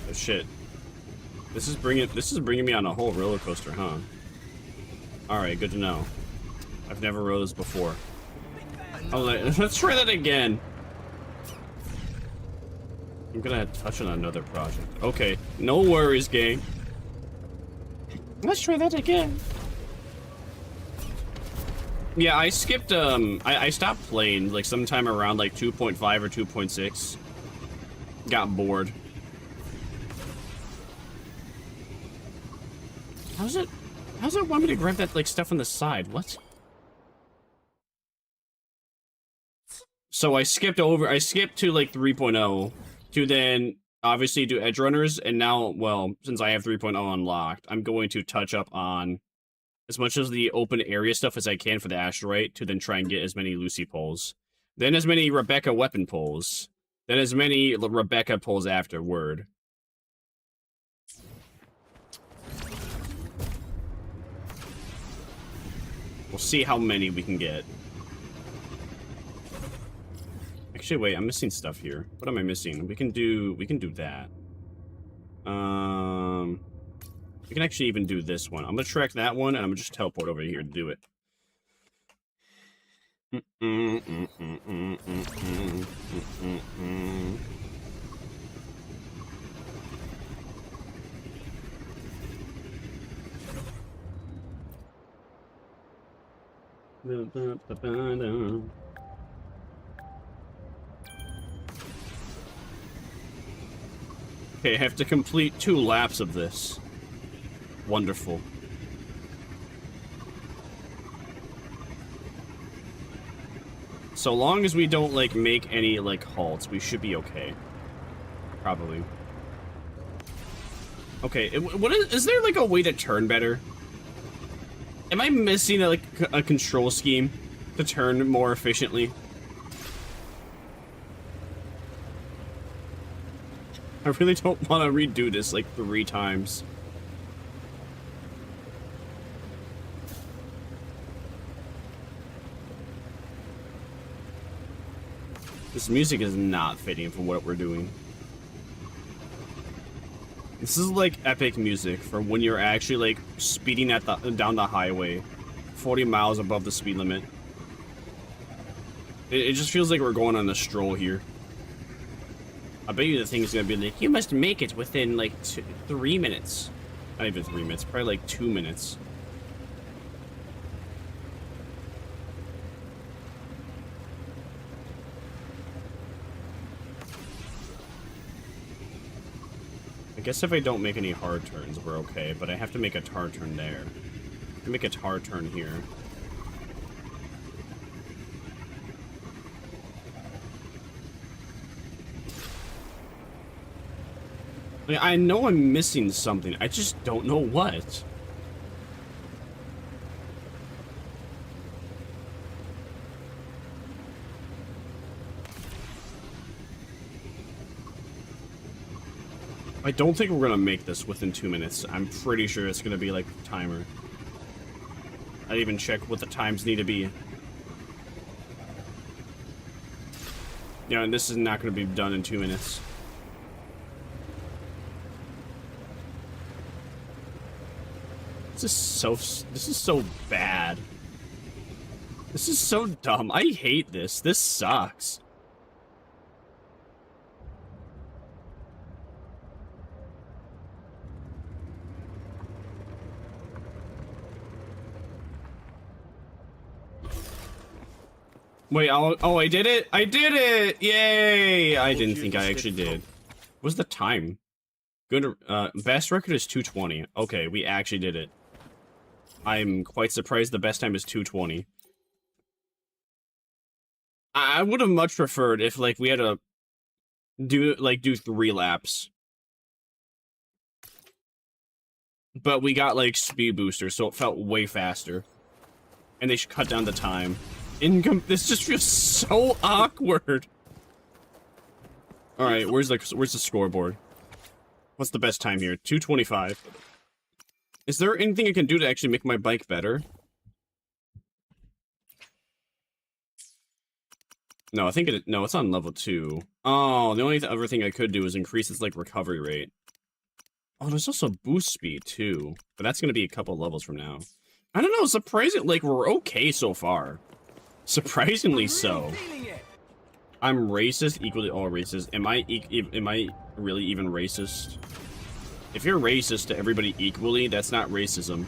Oh shit. This is bringing me on a whole roller coaster, huh? Alright, good to know. I've never rode this before. Oh, let's try that again. I'm gonna touch on another project. Okay, no worries, gang. Let's try that again. Yeah, I skipped, I stopped playing, like, sometime around, like, 2.5 or 2.6. Got bored. How's it want me to grab that, like, stuff on the side? What? So I skipped to, like, 3.0 to then, obviously, do edge runners, and now, well, since I have 3.0 unlocked, I'm going to touch up on as much of the open area stuff as I can for the asteroid, to then try and get as many Lucy pulls. Then as many Rebecca weapon pulls. Then as many Rebecca pulls afterward. We'll see how many we can get. Actually, wait, I'm missing stuff here. What am I missing? We can do that. We can actually even do this one. I'm gonna track that one, and I'm gonna just teleport over here to do it. Okay, I have to complete 2 laps of this. Wonderful. So long as we don't, like, make any, like, halts, we should be okay. Probably. Okay, is there, like, a way to turn better? Am I missing, like, a control scheme to turn more efficiently? I really don't want to redo this, like, 3 times. This music is not fitting for what we're doing. This is like epic music for when you're actually like speeding at down the highway, 40 miles above the speed limit. It just feels like we're going on a stroll here. I bet you the thing is gonna be like, you must make it within like 3 minutes. Not even 3 minutes, probably like 2 minutes. I guess if I don't make any hard turns, we're okay, but I have to make a hard turn there. I make a hard turn here. Like, I know I'm missing something. I just don't know what. I don't think we're gonna make this within 2 minutes. I'm pretty sure it's gonna be like the timer. I didn't even check what the times need to be. Yeah, and this is not gonna be done in 2 minutes. This is so bad. This is so dumb. I hate this. This sucks. Wait, oh, I did it? I did it! Yay! I didn't think I actually did. What's the time? Good, best record is 2:20. Okay, we actually did it. I'm quite surprised the best time is 2:20. I would have much preferred if, like, we had to do 3 laps. But we got, like, speed boosters, so it felt way faster. And they should cut down the time. This just feels so awkward. All right, where's the scoreboard? What's the best time here? 2:25. Is there anything I can do to actually make my bike better? No, I think no, it's on level 2. Oh, the only other thing I could do is increase its like recovery rate. Oh, there's also boost speed too, but that's gonna be a couple levels from now. I don't know. Surprisingly, like we're okay so far. Surprisingly so. I'm racist, equally all racist. Am I really even racist? If you're racist to everybody equally, that's not racism.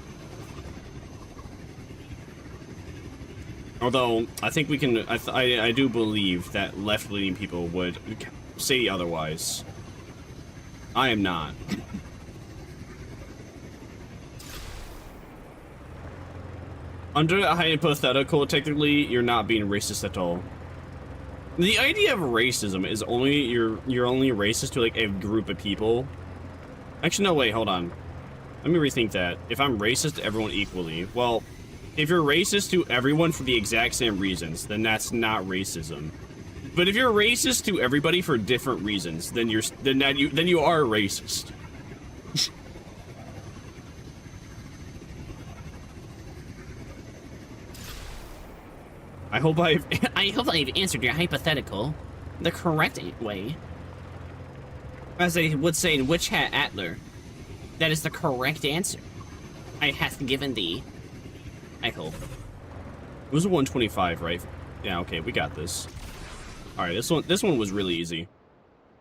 Although, I think we can, I do believe that left-leaning people would say otherwise. I am not. Under a hypothetical, technically, you're not being racist at all. The idea of racism is only, you're only racist to, like, a group of people. Actually, no, wait, hold on. Let me rethink that. If I'm racist to everyone equally, well, if you're racist to everyone for the exact same reasons, then that's not racism. But if you're racist to everybody for different reasons, then you are racist. I hope I've answered your hypothetical the correct way. As they would say in Witch Hat Atler, that is the correct answer. I hath given thee. I hope. It was a 125, right? Yeah, okay, we got this. Alright, this one was really easy.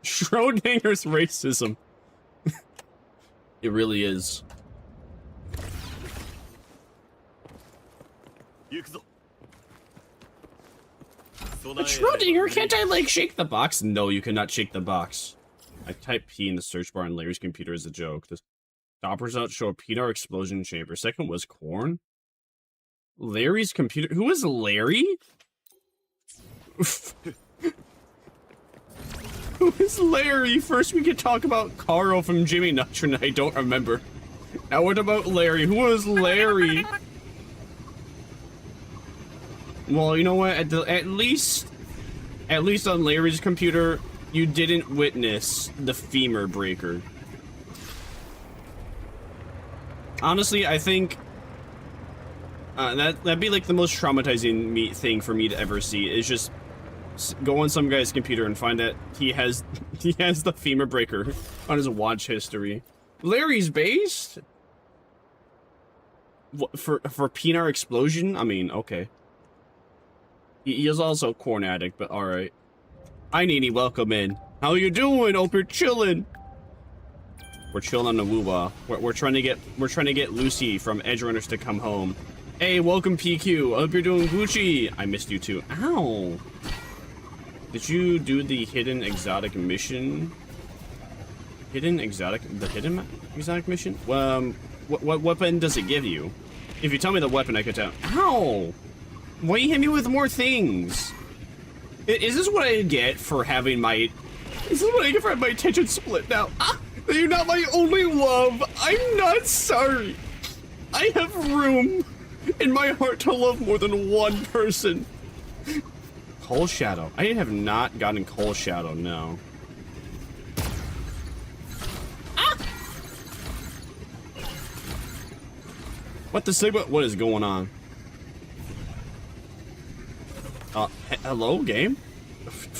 Schrodinger's racism. It really is. But Schrodinger, can't I, like, shake the box? No, you cannot shake the box. I typed P in the search bar on Larry's computer as a joke. The top result show a peanut explosion chamber. Second was corn. Larry's computer. Who is Larry? Who is Larry? First we could talk about Carl from Jimmy Neutron, and I don't remember. Now what about Larry? Who is Larry? Well, you know what? At least on Larry's computer, you didn't witness the femur breaker. Honestly, I think that'd be like the most traumatizing thing for me to ever see. Is just go on some guy's computer and find that he has the femur breaker on his watch history. Larry's based? What, for peanut explosion? I mean, okay. He is also a corn addict, but alright. Hi, Nini, welcome in. How you doing? Hope you're chilling. We're chilling on the woo-wah. We're trying to get Lucy from Edge Runners to come home. Hey, welcome PQ. I hope you're doing Gucci. I missed you too. Ow. Did you do the hidden exotic mission? The hidden exotic mission? What weapon does it give you? If you tell me the weapon, I could tell. Ow. Why you hit me with more things? Is this what I get for having my... Is this what I get for having my attention split now? Ah! You're not my only love. I'm not sorry. I have room in my heart to love more than one person. Coal Shadow. I have not gotten Coal Shadow, no. Ah! What the Sigma? What is going on? Hello, game?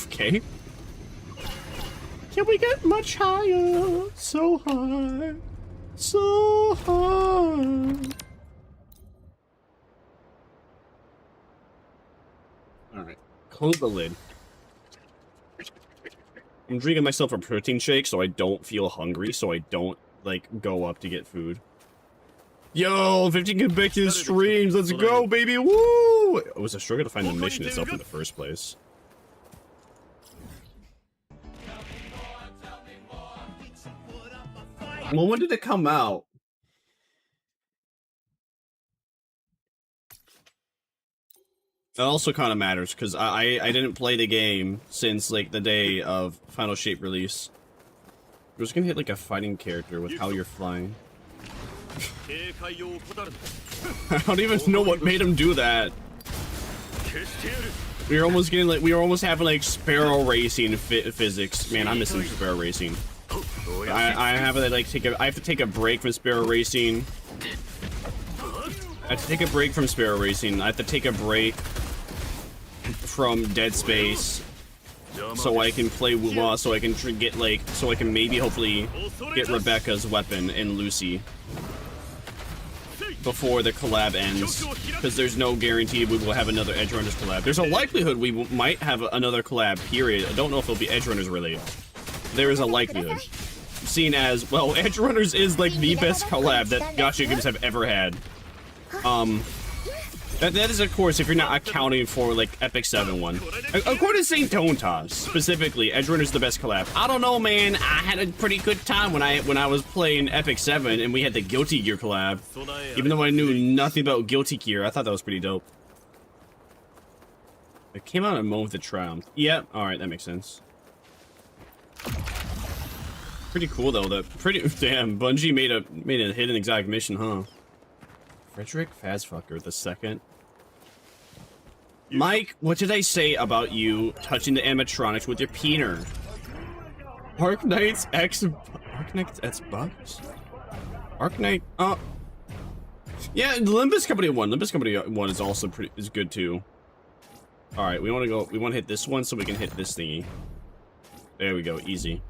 Okay. Can we get much higher? So high. So high. Alright. Close the lid. I'm drinking myself a protein shake so I don't feel hungry, so I don't, like, go up to get food. Yo, 15 get back to the streams. Let's go, baby. Woo! It was a struggle to find the mission itself in the first place. Well, when did it come out? That also kind of matters, because I didn't play the game since, like, the day of Final Shape release. We're just gonna hit, like, a fighting character with how you're flying. I don't even know what made him do that. We were almost getting, like, we were almost having, like, Sparrow Racing physics. Man, I'm missing Sparrow Racing. I have to, like, I have to take a break from Sparrow Racing. I have to take a break from Sparrow Racing. I have to take a break from Dead Space so I can play Wuwa, so I can get, like, so I can maybe hopefully get Rebecca's weapon and Lucy before the collab ends, because there's no guarantee we will have another Edge Runners collab. There's a likelihood we might have another collab, period. I don't know if it'll be Edge Runners related. There is a likelihood. Seen as, well, Edge Runners is, like, the best collab that Gacha games have ever had. That is, of course, if you're not accounting for, like, Epic 7 one. According to St. Tontas, specifically, Edge Runner's the best collab. I don't know, man. I had a pretty good time when I was playing Epic 7 and we had the Guilty Gear collab. Even though I knew nothing about Guilty Gear, I thought that was pretty dope. It came out in a moment of triumph. Yep, alright, that makes sense. Pretty cool, though. Damn, Bungie made a hidden exotic mission, huh? Frederick Fazfucker the second. Mike, what did I say about you touching the animatronics with your peener? Arknight's Bucks? Arknight, yeah, Limbus Company 1. Limbus Company 1 is also is good too. Alright, we wanna hit this one so we can hit this thingy. There we go, easy.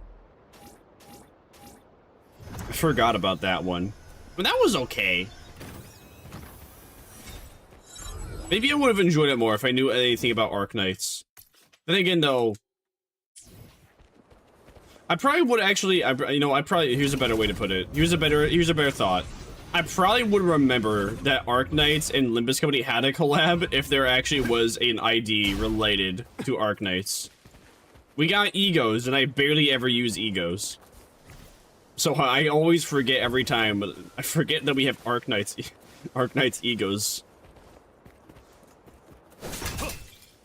I forgot about that one. But that was okay. Maybe I would have enjoyed it more if I knew anything about Arknights. Then again, though, I probably would actually, here's a better way to put it. Here's a better thought. I probably would remember that Arknights and Limbus Company had a collab if there actually was an ID related to Arknights. We got egos, and I barely ever use egos. So I always forget every time, but I forget that we have Arknights egos.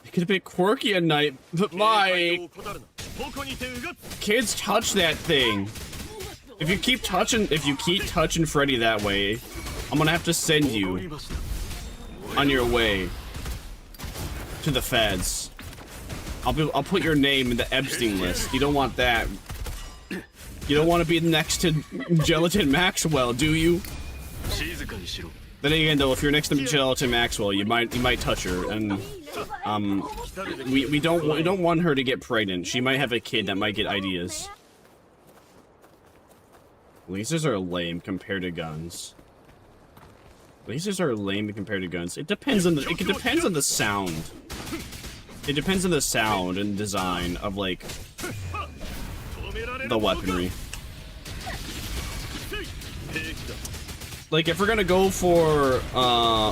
It could have been quirky at night, but my kids touch that thing. If you keep touching Freddy that way, I'm gonna have to send you on your way to the feds. I'll put your name in the Epstein list. You don't want that. You don't want to be next to Gelatin Maxwell, do you? Then again, though, if you're next to Gelatin Maxwell, you might touch her, and we don't want her to get pregnant. She might have a kid that might get ideas. Lasers are lame compared to guns. Lasers are lame compared to guns. It depends on the sound. It depends on the sound and design of, like, the weaponry. Like, if we're gonna go for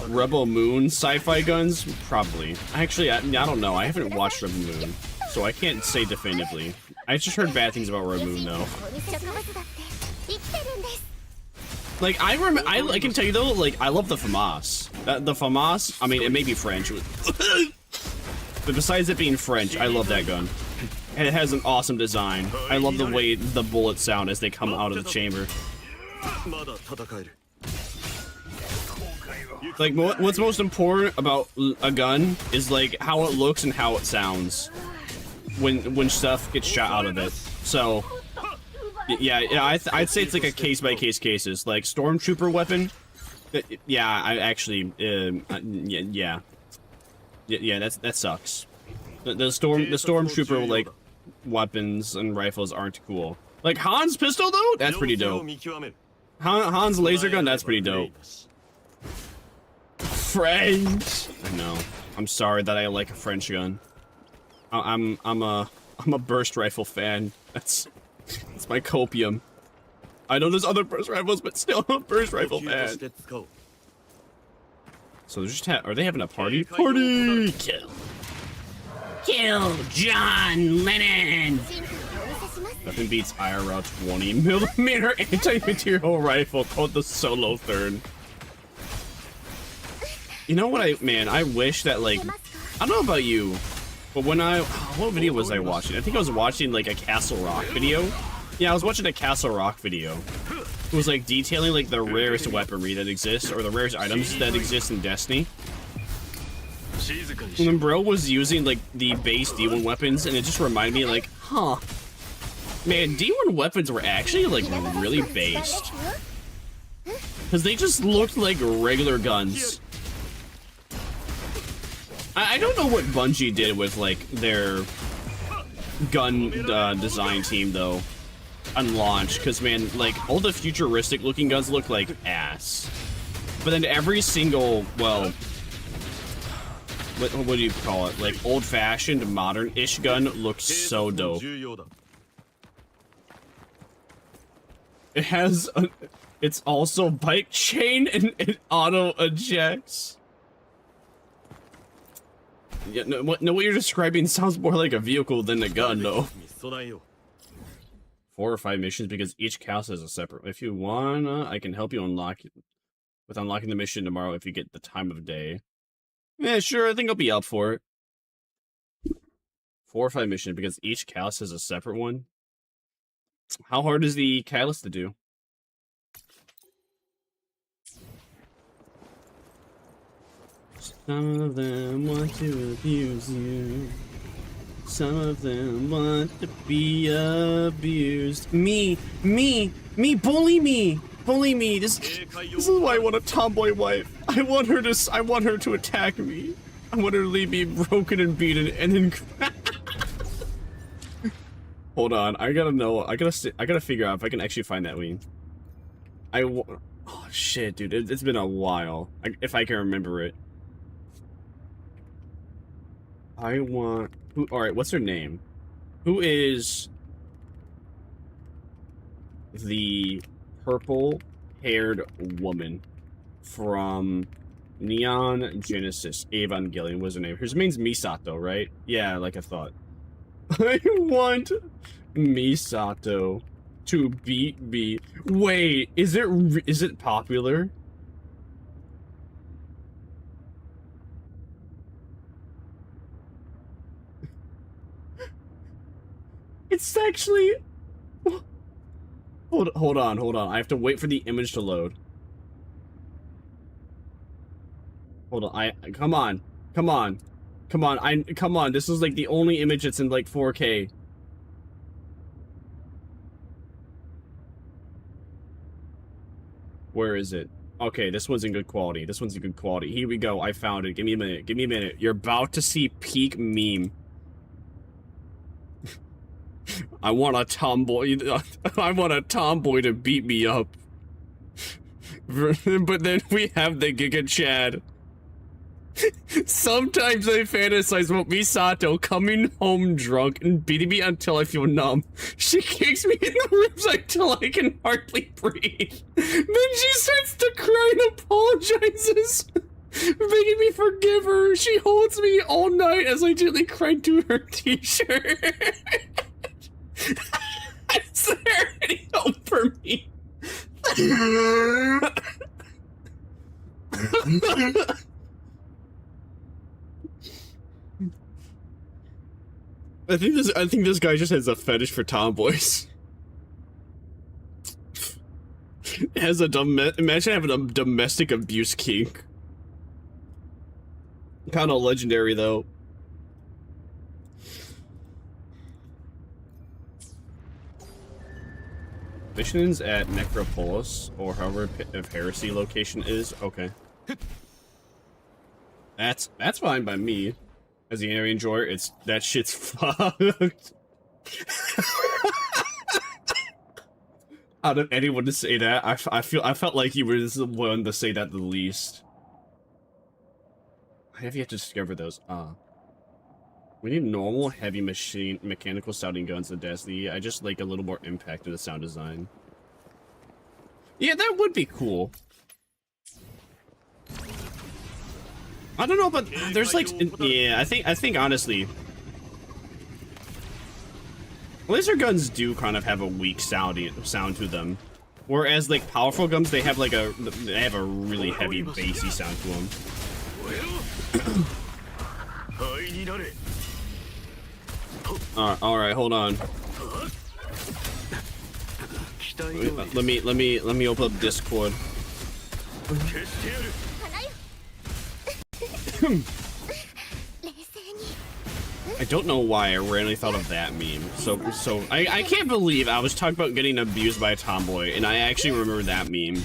Rebel Moon sci-fi guns, probably. Actually, I don't know. I haven't watched Rebel Moon, so I can't say definitively. I just heard bad things about Rebel Moon, though. Like, I can tell you, though, like, I love the FAMAS. The FAMAS, I mean, it may be French, but besides it being French, I love that gun. It has an awesome design. I love the way the bullets sound as they come out of the chamber. Like, what's most important about a gun is, like, how it looks and how it sounds when stuff gets shot out of it. So, yeah, I'd say it's like a case-by-case cases. Like, stormtrooper weapon, yeah, I actually, yeah, that sucks. The stormtrooper, like, weapons and rifles aren't cool. Like, Han's pistol, though? That's pretty dope. Han's laser gun, that's pretty dope. French! I know. I'm sorry that I like a French gun. I'm a burst rifle fan. That's my copium. I know there's other burst rifles, but still I'm a burst rifle fan. So they're just are they having a party? Party! Kill John Lennon! Nothing beats IRL 20mm anti-material rifle called the Solo Thurn. You know what I wish that, like, I don't know about you, but when what video was I watching? I think I was watching, like, a Castle Rock video. Yeah, I was watching a Castle Rock video. It was, like, detailing, like, the rarest weaponry that exists, or the rarest items that exist in Destiny. And then bro was using, like, the base D1 weapons, and it just reminded me, like, huh. Man, D1 weapons were actually, like, really based. Because they just looked like regular guns. I don't know what Bungie did with, like, their gun design team, though, on launch. Because, man, like, all the futuristic-looking guns look like ass. But then every single, well, what do you call it? Like, old-fashioned, modern-ish gun looks so dope. It has it's also bike chain and it auto ejects. Yeah, no, what you're describing sounds more like a vehicle than a gun, though. 4 or 5 missions because each cast has a separate. If you wanna, I can help you unlocking the mission tomorrow if you get the time of day. Yeah, sure, I think I'll be up for it. 4 or 5 missions because each cast has a separate one. How hard is the catalyst to do? Some of them want to abuse you. Some of them want to be abused. Me, bully me. Bully me. This is why I want a tomboy wife. I want her to attack me. I want her to leave me broken and beaten and then hold on, I gotta figure out if I can actually find that wing. Oh shit, dude, it's been a while. If I can remember it. Alright, what's her name? Who is the purple-haired woman from Neon Genesis Evangelion? What's her name? Her name's Misato, right? Yeah, like I thought. I want Misato to beat me. Wait, is it popular? It's actually... Hold on. I have to wait for the image to load. Hold on, come on. This is like the only image that's in like 4K. Where is it? Okay, this one's in good quality. Here we go. I found it. Give me a minute. You're about to see peak meme. I want a tomboy to beat me up. But then we have the Giga Chad. Sometimes I fantasize about Misato coming home drunk and beating me until I feel numb. She kicks me in the ribs until I can hardly breathe. Then she starts to cry and apologizes, begging me forgive her. She holds me all night as I gently cry to her t-shirt. Is there any hope for me? I think this guy just has a fetish for tomboys. Has a imagine having a domestic abuse kink. Kind of legendary though. Missions at Necropolis, or however Pit of Heresy location is. Okay. That's fine by me. As the area enjoyer, that shit's fucked. Out of anyone to say that, I felt like you were the one to say that the least. I have yet to discover those. We need normal, heavy mechanical sounding guns in Destiny. I just like a little more impact in the sound design. Yeah, that would be cool. I don't know, but there's like, yeah, I think honestly, laser guns do kind of have a weak sound to them, whereas like powerful guns, they have like a really heavy bassy sound to them. All right, hold on. Let me open up Discord. I don't know why I randomly thought of that meme. So I can't believe I was talking about getting abused by a tomboy, and I actually remember that meme.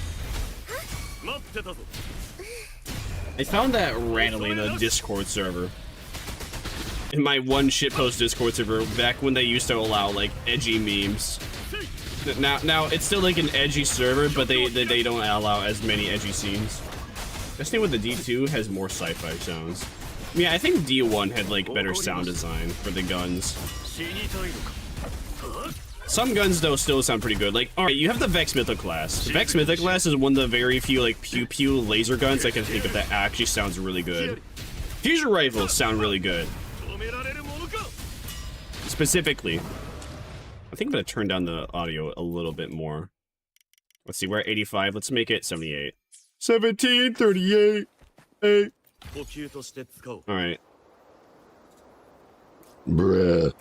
I found that randomly in a Discord server. In my one shitpost Discord server, back when they used to allow like edgy memes. Now it's still like an edgy server, but they don't allow as many edgy scenes. This thing with the D2 has more sci-fi sounds. Yeah, I think D1 had like better sound design for the guns. Some guns though still sound pretty good. Like, alright, you have the Vex Mythoclast. Vex Mythoclast is one of the very few like pew-pew laser guns I can think of that actually sounds really good. Fusion rifles sound really good. Specifically. I think I'm gonna turn down the audio a little bit more. Let's see, we're at 85. Let's make it 78. 1738. 8. Alright. Bruh.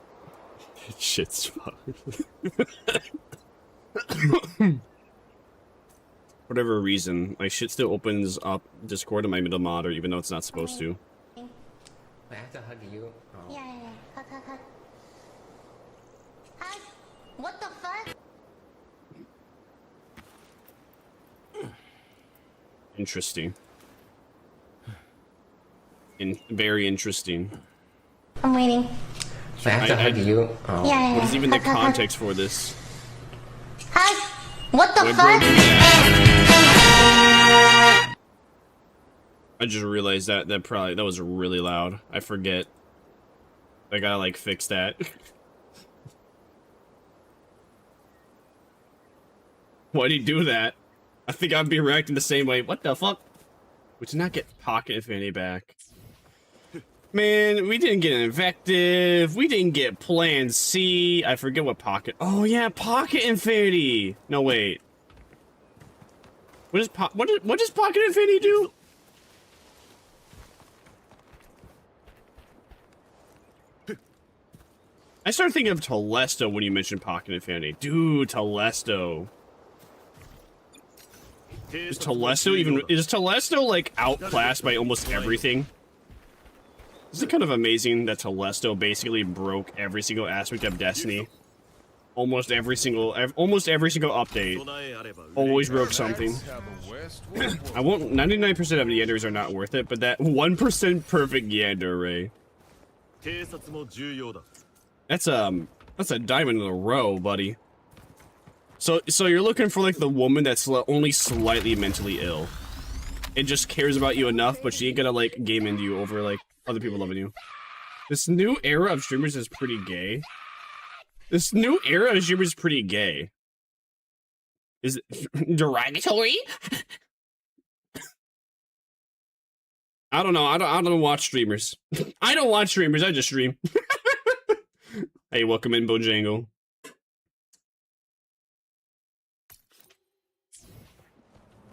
Shit's fucked. Whatever reason, my shit still opens up Discord in my middle monitor, even though it's not supposed to. I have to hug you. Oh. Yeah. Hug. Hug. What the fuck? Interesting. Very interesting. I'm waiting. I have to hug you. Oh. Yeah. What is even the context for this? Hug. What the fuck? I just realized that was really loud. I forget. I gotta like fix that. Why'd he do that? I think I'd be reacting the same way. What the fuck? We did not get Pocket Infinity back. Man, we didn't get an Invective. We didn't get Plan C. I forget what Pocket. Oh yeah, Pocket Infinity. No wait. What does Pocket Infinity do? I started thinking of Telesto when you mentioned Pocket Infinity. Dude, Telesto. Is Telesto like outclassed by almost everything? Isn't it kind of amazing that Telesto basically broke every single aspect of Destiny? Almost every single update always broke something. I won't. 99% of the Yanders are not worth it, but that 1% perfect Yander array. That's a diamond in a row, buddy. So you're looking for like the woman that's only slightly mentally ill. It just cares about you enough, but she ain't gonna like game into you over like other people loving you. This new era of streamers is pretty gay. Is it derogatory? I don't know. I don't watch streamers. I don't watch streamers. I just stream. Hey, welcome in, Bojangle.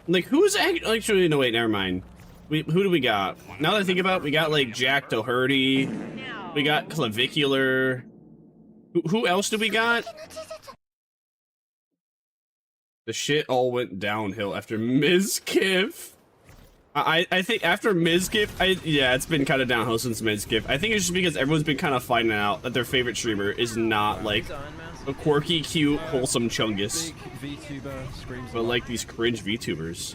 Like, who's actually? No, wait, never mind. Who do we got? Now that I think about it, we got like Jack Doherty. We got Clavicular. Who else do we got? The shit all went downhill after Ms. Kiff. I think after Ms. Kiff, yeah, it's been kind of downhill since Ms. Kiff. I think it's just because everyone's been kind of finding out that their favorite streamer is not like a quirky, cute, wholesome chungus, but like these cringe VTubers.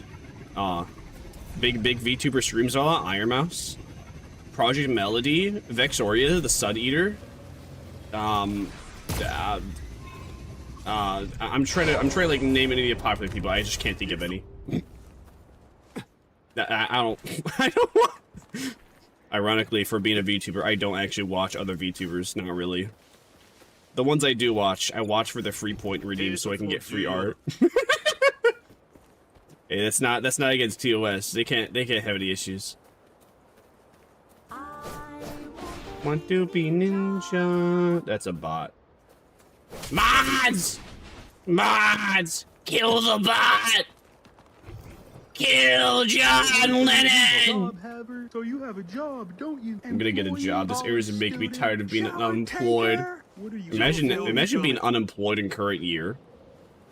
Big VTuber streams a lot. Iron Mouse, Project Melody, Vexoria, the Sun Eater. I'm trying to like name any of the popular people. I just can't think of any. I don't want. Ironically, for being a VTuber, I don't actually watch other VTubers. Not really. The ones I do watch, I watch for the free point redeem so I can get free art. Hey, that's not against TOS. They can't have any issues. Want to be ninja? That's a bot. Mods! Mods! Kill the bot! Kill John Lennon! So you have a job, don't you? I'm gonna get a job. This area is making me tired of being unemployed. Imagine being unemployed in current year.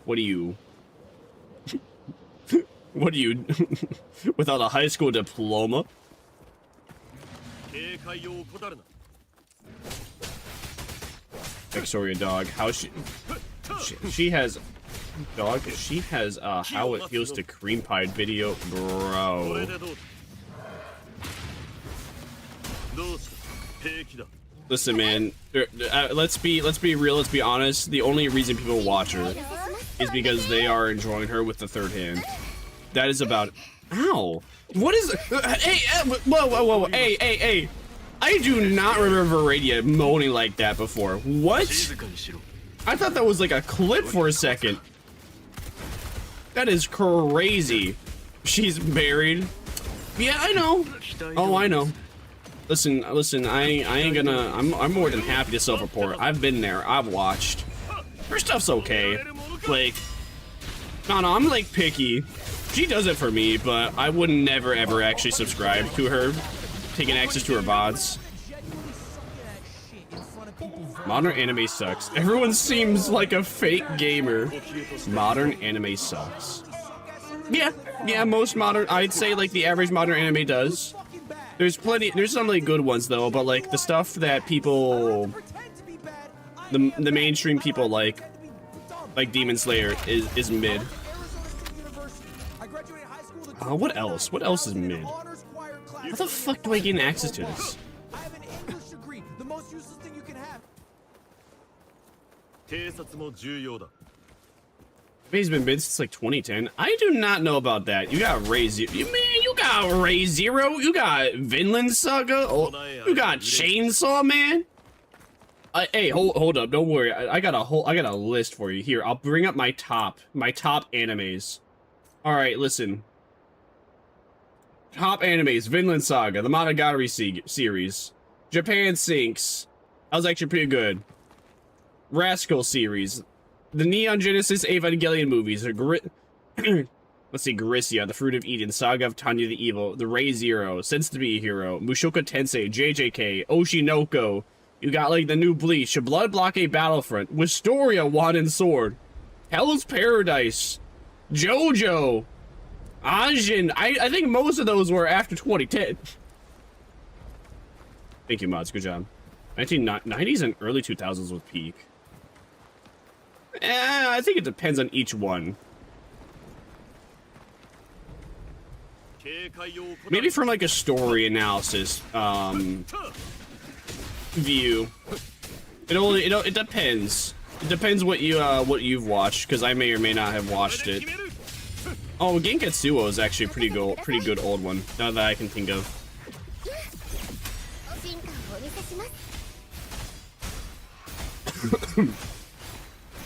What are you? What are you? Without a high school diploma? Victoria dog. How she has dog. She has how it feels to cream pie video, bro. Listen, man. Let's be real. Let's be honest. The only reason people watch her is because they are enjoying her with the third hand. That is about. Ow! What is? Hey! Whoa! Hey! I do not remember Veradia moaning like that before. What? I thought that was like a clip for a second. That is crazy. She's married. Yeah, I know. Oh, I know. Listen. I ain't gonna. I'm more than happy to self-report. I've been there. I've watched. Her stuff's okay. Like, no, I'm like picky. She does it for me, but I would never ever actually subscribe to her, taking access to her VODs. Modern anime sucks. Everyone seems like a fake gamer. Modern anime sucks. Yeah, most modern, I'd say like the average modern anime does. There's some like good ones though, but like the stuff that people, the mainstream people like Demon Slayer is mid. What else? What else is mid? How the fuck do I gain access to this? He's been mid since like 2010. I do not know about that. You got Ray Zero. You got Ray Zero. You got Vinland Saga. Oh, you got Chainsaw Man. Hey, hold up. Don't worry. I got a list for you. Here, I'll bring up my top animes. All right, listen. Top animes: Vinland Saga, the Monogatari series, Japan Sinks. That was actually pretty good. Rascal series, the Neon Genesis Evangelion movies. Let's see, Garcia, the Fruit of Eden, Saga of Tanya the Evil, the Ray Zero, Sense to Be a Hero, Mushoku Tensei, JJK, Oshinoko. You got like the new Bleach, a Blood Blockade Battlefront, Wisteria, Wand and Sword, Hell's Paradise, JoJo, Anjin. I think most of those were after 2010. Thank you, mods. Good job. 1990s and early 2000s was peak. I think it depends on each one. Maybe from like a story analysis view. It depends. It depends what you've watched, because I may or may not have watched it. Oh, Genketsuo is actually a pretty good old one, now that I can think of.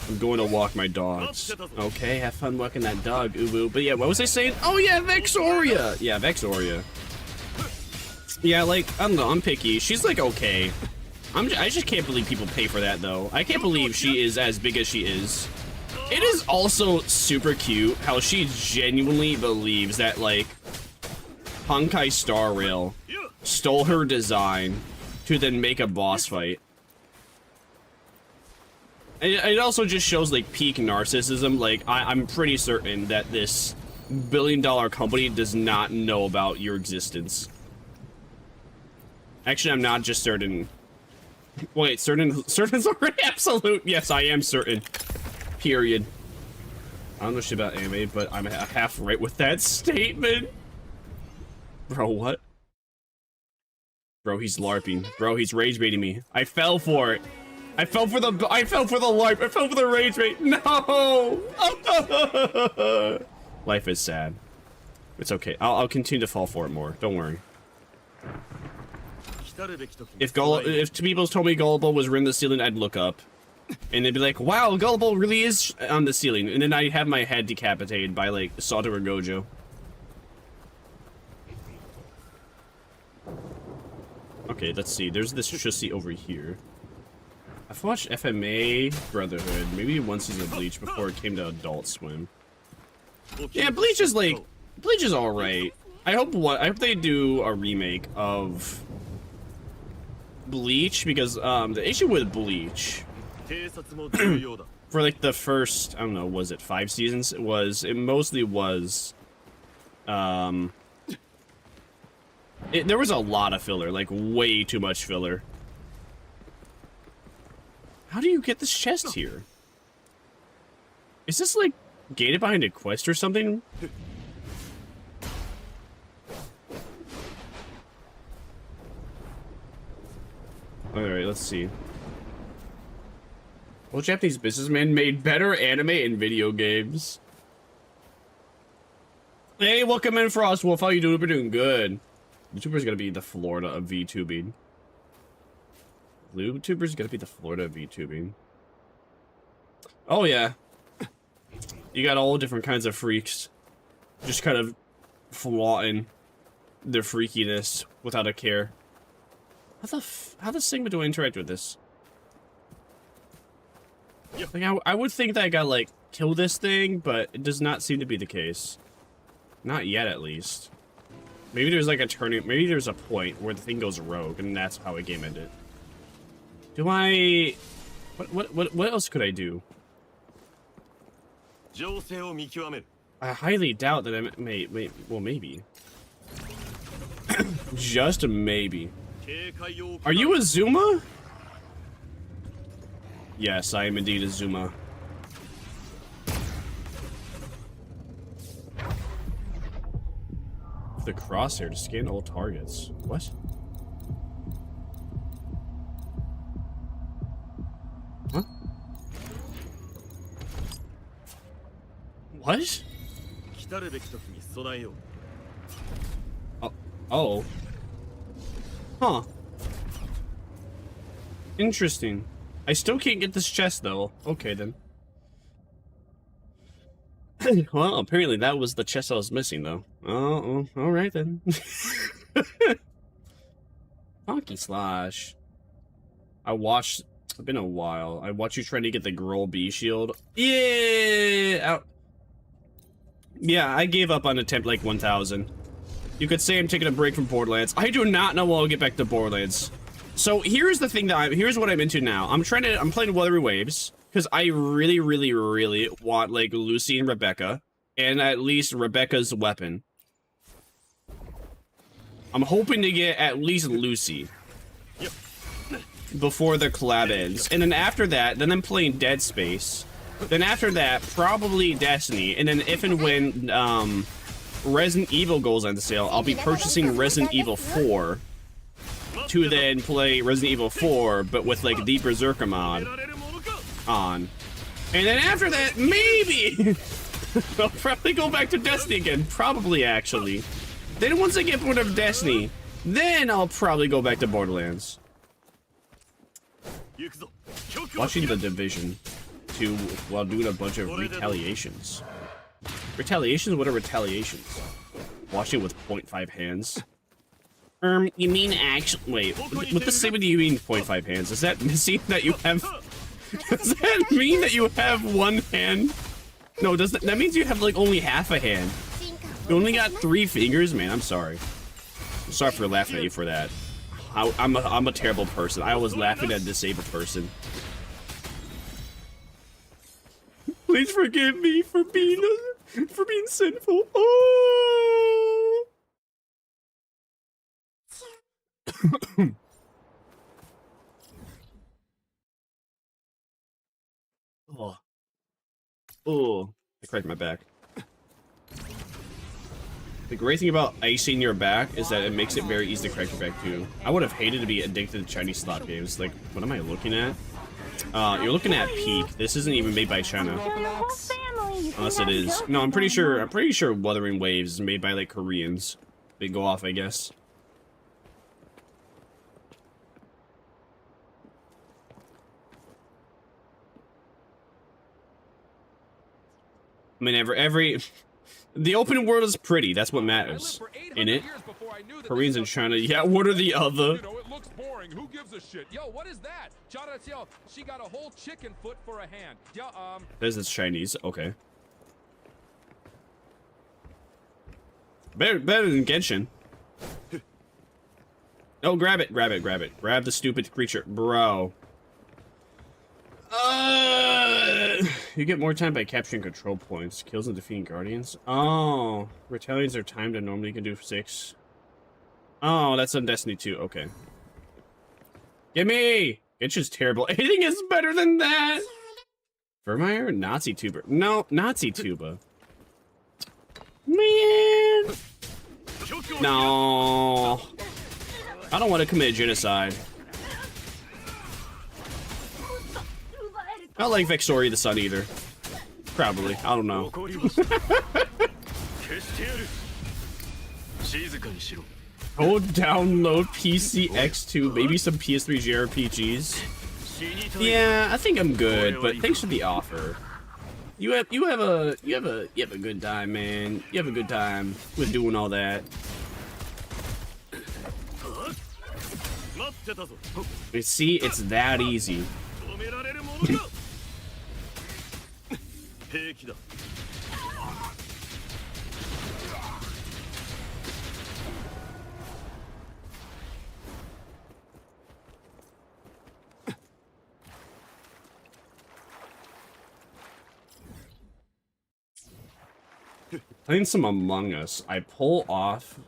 I'm going to walk my dogs. Okay, have fun walking that dog, Ubu. But yeah, what was I saying? Oh yeah, Vexoria! Yeah, Vexoria. Yeah, like, I don't know, I'm picky. She's like okay. I just can't believe people pay for that though. I can't believe she is as big as she is. It is also super cute how she genuinely believes that like Honkai Star Rail stole her design to then make a boss fight. It also just shows like peak narcissism. Like I'm pretty certain that this billion-dollar company does not know about your existence. Actually, I'm not just certain. Wait, certain's already absolute. Yes, I am certain. Period. I don't know shit about anime, but I'm half right with that statement. Bro, what? Bro, he's LARPing. Bro, he's rage baiting me. I fell for it. I fell for the LARP. I fell for the rage bait. No! Life is sad. It's okay. I'll continue to fall for it more. Don't worry. If people told me Gullible was in the ceiling, I'd look up. And they'd be like, wow, Gullible really is on the ceiling. And then I'd have my head decapitated by, like, Satoru Gojo. Okay, let's see. There's this Shussy over here. I've watched FMA Brotherhood, maybe one season of Bleach before it came to Adult Swim. Yeah, Bleach is alright. I hope they do a remake of Bleach, because the issue with Bleach for like the first, I don't know, was it 5 seasons? It mostly was there was a lot of filler, like way too much filler. How do you get this chest here? Is this like gated behind a quest or something? Alright, let's see. Well, Japanese businessman made better anime and video games. Hey, welcome in, Frostwolf. How you doing? We're doing good. YouTuber's gonna be the Florida of VTubing. YouTuber's gonna be the Florida of VTubing. Oh yeah. You got all different kinds of freaks. Just kind flaunting their freakiness without a care. How the Sigma do I interact with this? Like, I would think that I gotta, like, kill this thing, but it does not seem to be the case. Not yet, at least. Maybe there's, like, maybe there's a point where the thing goes rogue, and that's how a game ended. Do I... What else could I do? I highly doubt that I well, maybe. Just maybe. Are you a Zuma? Yes, I am indeed a Zuma. The crosshair to scan all targets. What? Huh? What? Oh. Huh. Interesting. I still can't get this chest, though. Okay, then. Well, apparently that was the chest I was missing, though. Oh, alright then. Funky Slash. It's been a while. I watched you trying to get the Girl B shield. Yeah! Yeah, I gave up on attempt like 1000. You could say I'm taking a break from Borderlands. I do not know when I'll get back to Borderlands. So here's the thing here's what I'm into now. I'm playing Wuthering Waves, because I really, really, really want, like, Lucy and Rebecca, and at least Rebecca's weapon. I'm hoping to get at least Lucy before the collab ends. And then after that, then I'm playing Dead Space. Then after that, probably Destiny. And then if and when Resident Evil goes on sale, I'll be purchasing Resident Evil 4 to then play Resident Evil 4, but with, like, the Berserker mod on. And then after that, maybe I'll probably go back to Destiny again. Probably, actually. Then once I get bored of Destiny, then I'll probably go back to Borderlands. Watching The Division 2 while doing a bunch of retaliations. Retaliations? What are retaliations? Watching with 0.5 hands. You mean actually? Wait, what the same do you mean 0.5 hands? Does that mean that you have? Does that mean that you have one hand? No, that means you have like only half a hand. You only got 3 fingers, man. I'm sorry. I'm sorry for laughing at you for that. I'm a terrible person. I was laughing at a disabled person. Please forgive me for being sinful. Oh. Oh. Oh. I cracked my back. The great thing about icing your back is that it makes it very easy to crack your back too. I would have hated to be addicted to Chinese slot games. Like, what am I looking at? You're looking at Peak. This isn't even made by China. Unless it is. No, I'm pretty sure Wuthering Waves is made by like Koreans. They go off, I guess. I mean, every the open world is pretty. That's what matters, in it. Koreans and China. Yeah, what are the other? You know, it looks boring. Who gives a shit? Yo, what is that? She got a whole chicken foot for a hand. Yo, This is Chinese. Okay. Better than Genshin. Oh, grab it. Grab the stupid creature, bro. You get more time by capturing control points. Kills and defeating guardians. Oh, retaliations are timed and normally you can do 6. Oh, that's on Destiny 2. Okay. Gimme! It's just terrible. Anything is better than that. Vermire, Nazi tuber. No, Nazi tuba. Man. No. I don't want to commit genocide. I don't like Vexori the Sun either. Probably. I don't know. Go download PC X2, maybe some PS3 JRPGs. Yeah, I think I'm good, but thanks for the offer. You have a good time, man. You have a good time with doing all that. You see, it's that easy. Playing some Among Us, I pull off.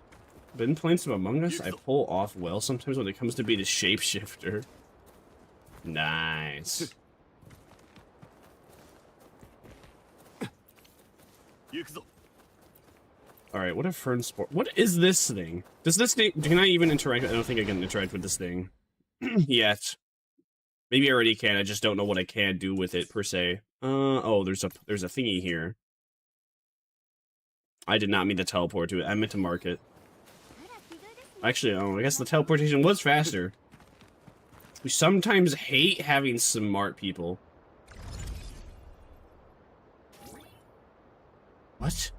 Been playing some Among Us, I pull off well sometimes when it comes to be the shapeshifter. Nice. Alright, what a fern sport. What is this thing? Does this thing, can I even interact? I don't think I can interact with this thing. Yet. Maybe I already can, I just don't know what I can do with it per se. Oh, there's a thingy here. I did not mean to teleport to it, I meant to mark it. Actually, oh, I guess the teleportation was faster. We sometimes hate having smart people. What?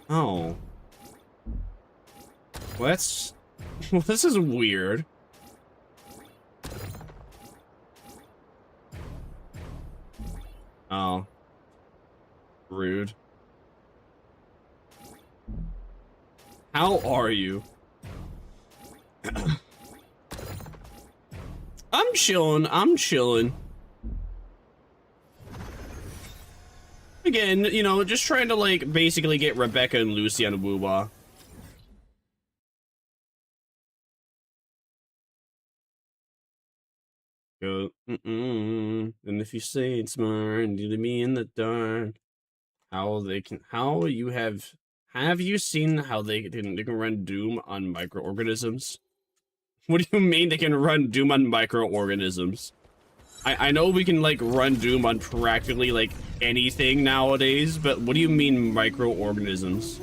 Oh. Well, that's... Well, this is weird. Oh. Rude. How are you? I'm chilling. Again, you know, just trying to, like, basically get Rebecca and Lucy on Woowa. Go, and if you say it's smart, and to me in the dark. Have you seen how they can run Doom on microorganisms? What do you mean they can run Doom on microorganisms? I know we can, like, run Doom on practically, like, anything nowadays, but what do you mean microorganisms?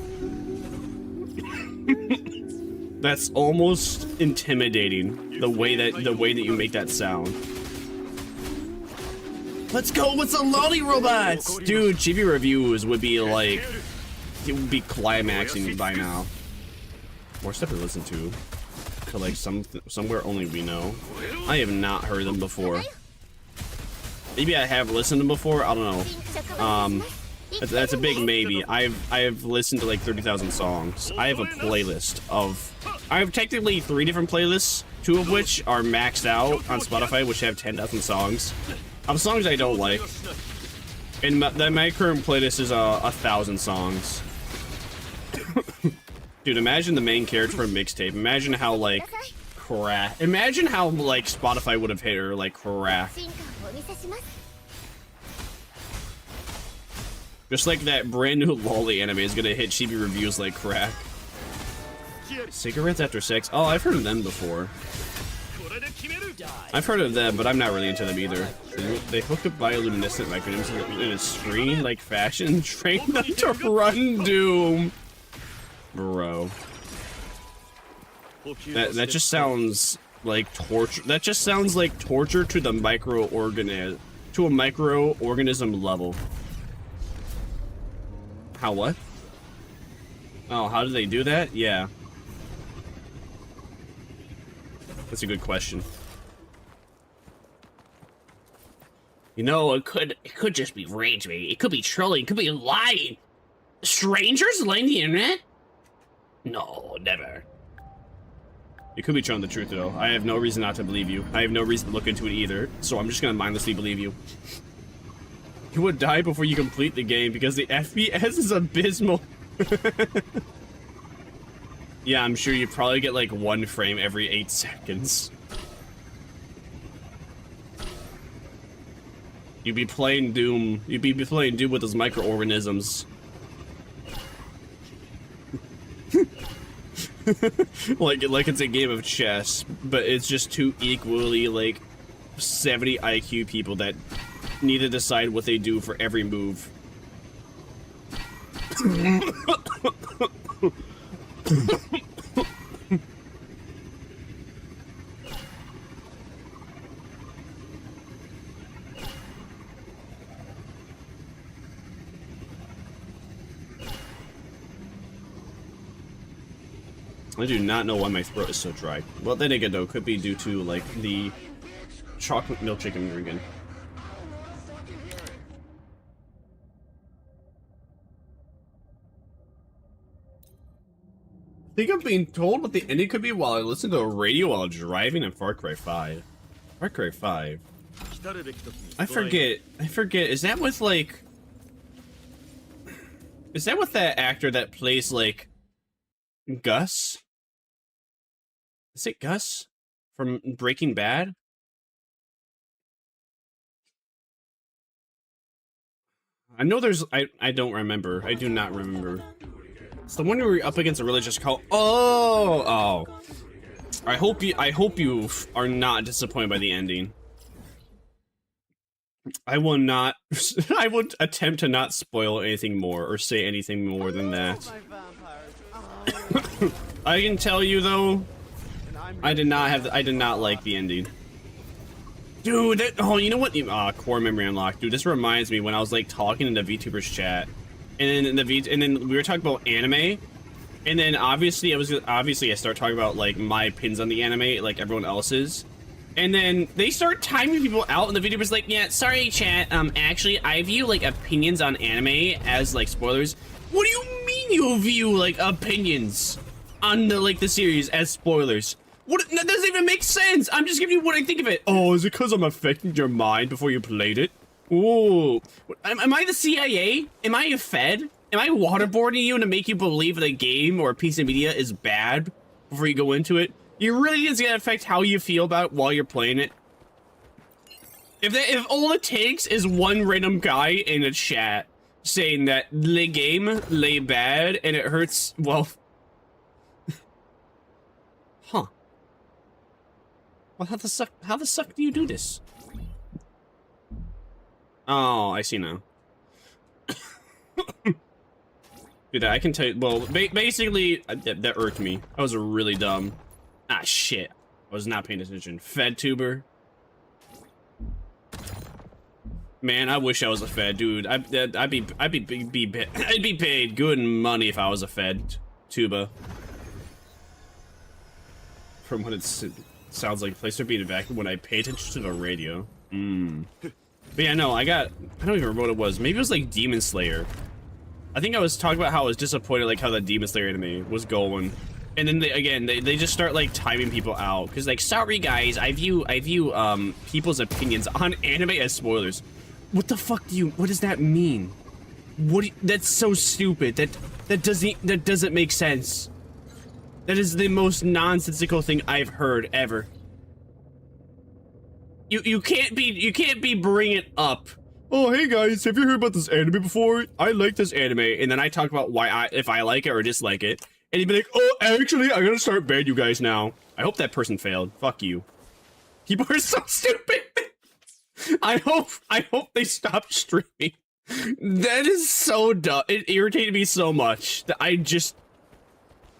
That's almost intimidating, the way that you make that sound. Let's go with the lolly robots! Dude, chibi reviews would be, like, it would be climaxing by now. More stuff to listen to like somewhere only we know. I have not heard them before. Maybe I have listened to them before. I don't know. That's a big maybe. I've listened to like 30,000 songs. I have a playlist of. I have technically 3 different playlists, 2 of which are maxed out on Spotify, which have 10,000 songs. Of songs I don't like. And my current playlist is 1,000 songs. Dude, imagine the main character from mixtape. Imagine how, like, crap. Imagine how, like, Spotify would have hit her, like, crap. Just like that brand new Lolly anime is gonna hit Chibi reviews like crack. Cigarettes after sex? Oh, I've heard of them before. I've heard of them, but I'm not really into them either. They hooked up bioluminescent microorganisms in a screen-like fashion, trained them to run Doom. Bro. That just sounds like torture. That just sounds like torture to the microorganism level. How what? Oh, how do they do that? Yeah. That's a good question. You know, it could just be rage bait. It could be trolling. It could be lying. Strangers lying the internet? No, never. You could be telling the truth, though. I have no reason not to believe you. I have no reason to look into it either, so I'm just gonna mindlessly believe you. You would die before you complete the game because the FPS is abysmal. Yeah, I'm sure you probably get like 1 frame every 8 seconds. You'd be playing Doom. You'd be playing Doom with those microorganisms. like it's a game of chess, but it's just 2 equally like 70 IQ people that need to decide what they do for every move. I do not know why my throat is so dry. Well, then again, though, could be due to, like, the chocolate milkshake I'm drinking. I think I'm being told what the ending could be while I listen to a radio while driving in Far Cry 5. Far Cry 5. I forget. Is that with, like... Is that with that actor that plays, like... Gus? Is it Gus? From Breaking Bad? I know there's... I don't remember. I do not remember. It's the one where you're up against a religious cult. Oh! I hope you are not disappointed by the ending. I will not... I would attempt to not spoil anything more or say anything more than that. I can tell you though, I did not like the ending. Dude, oh, you know what? Core memory unlocked. Dude, this reminds me when I was like talking in the VTubers chat, and then we were talking about anime, and then obviously I start talking about like my opinions on the anime, like everyone else's, and then they start timing people out, and the VTubers like, yeah, sorry chat, actually I view like opinions on anime as like spoilers. What do you mean you view like opinions on the series as spoilers? What? That doesn't even make sense. I'm just giving you what I think of it. Oh, is it because I'm affecting your mind before you played it? Ooh, am I the CIA? Am I a Fed? Am I waterboarding you to make you believe that a game or a piece of media is bad before you go into it? You really think it's gonna affect how you feel about it while you're playing it? If all it takes is one random guy in a chat saying that the game lay bad and it hurts, well, huh? Well, how the suck do you do this? Oh, I see now. Dude, I can tell you. Well, basically, that irked me. I was really dumb. Ah, shit. I was not paying attention. Fed tuber. Man, I wish I was a Fed, dude. I'd be paid good money if I was a Fed tuba. From what it sounds like, place are being evacuated when I pay attention to the radio. But yeah, no, I don't even remember what it was. Maybe it was like Demon Slayer. I think I was talking about how I was disappointed, like how the Demon Slayer anime was going. And then they just start like timing people out because like, sorry guys, I view people's opinions on anime as spoilers. What the fuck what does that mean? That's so stupid. That doesn't make sense. That is the most nonsensical thing I've heard ever. You can't be bringing up. Oh, hey guys, have you heard about this anime before? I like this anime, and then I talk about if I like it or dislike it. And he'd be like, oh, actually, I'm gonna start banning you guys now. I hope that person failed. Fuck you. People are so stupid. I hope they stop streaming. That is so dumb. It irritated me so much that I just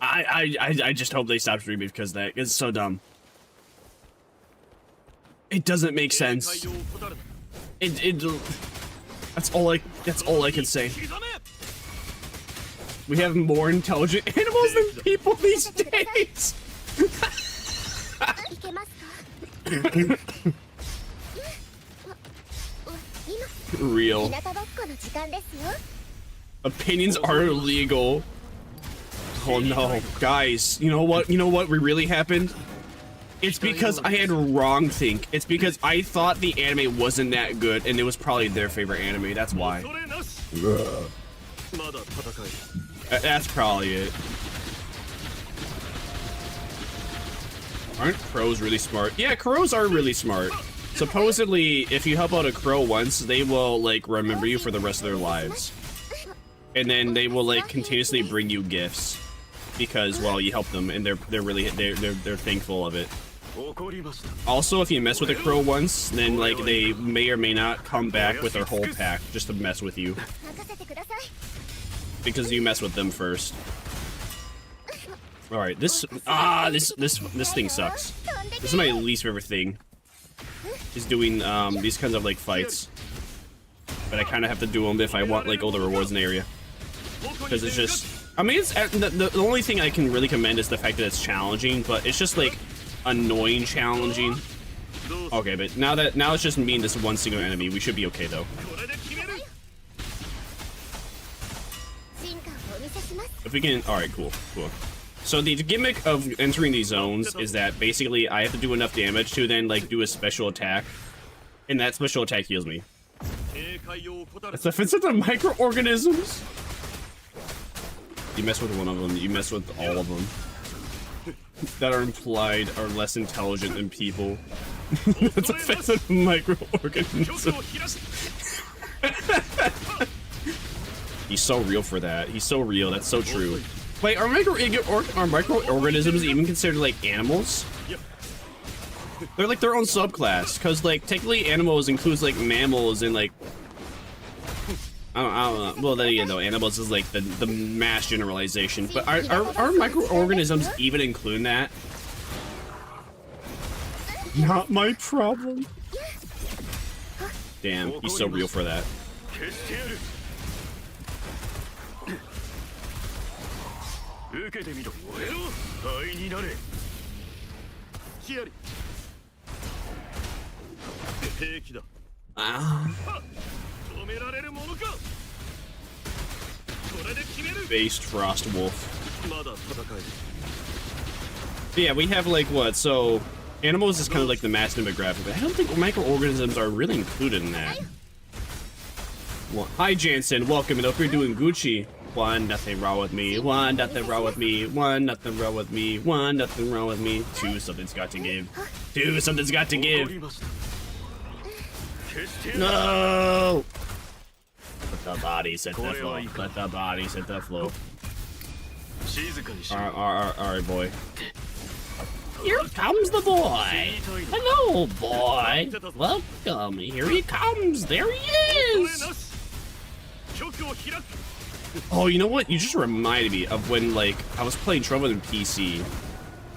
hope they stop streaming because that is so dumb. It doesn't make sense. That's all I can say. We have more intelligent animals than people these days. Real. Opinions are illegal. Oh no, guys, you know what really happened? It's because I had wrong think. It's because I thought the anime wasn't that good and it was probably their favorite anime, that's why. That's probably it. Aren't crows really smart? Yeah, crows are really smart. Supposedly, if you help out a crow once, they will like remember you for the rest of their lives. And then they will like continuously bring you gifts because, well, you help them and they're thankful of it. Also, if you mess with a crow once, then like they may or may not come back with their whole pack just to mess with you. Because you mess with them first. All right, this thing sucks. This is my least favorite thing. Is doing these kinds of like fights. But I kind of have to do them if I want like all the rewards in the area. Because it's just, I mean, it's the only thing I can really commend is the fact that it's challenging, but it's just like annoying challenging. Okay, but now it's just me and this one single enemy. We should be okay though. If we can, all right, cool. So the gimmick of entering these zones is that basically I have to do enough damage to then like do a special attack, and that special attack heals me. It's offensive to microorganisms. You mess with one of them, you mess with all of them. That are implied are less intelligent than people. That's offensive to microorganisms. He's so real for that. He's so real. That's so true. Wait, are microorganisms even considered like animals? They're like their own subclass, because like technically animals includes like mammals and like I don't know. Well, then again, though, animals is like the mass generalization. But are microorganisms even including that? Not my problem. Damn, he's so real for that. Based Frost Wolf. Yeah, we have like what? So animals is kind of like the mass demographic, but I don't think microorganisms are really included in that. Well, hi Jansen, welcome, and hope you're doing Gucci. One, nothing wrong with me. One, nothing wrong with me. One, nothing wrong with me. One, nothing wrong with me. Two, something's got to give. Two, something's got to give. No! Let the bodies hit the floor. Let the bodies hit the floor. Alright, boy. Here comes the boy. Hello, boy. Welcome. Here he comes. There he is. Oh, you know what? You just reminded me of when, like, I was playing Trouble in PC.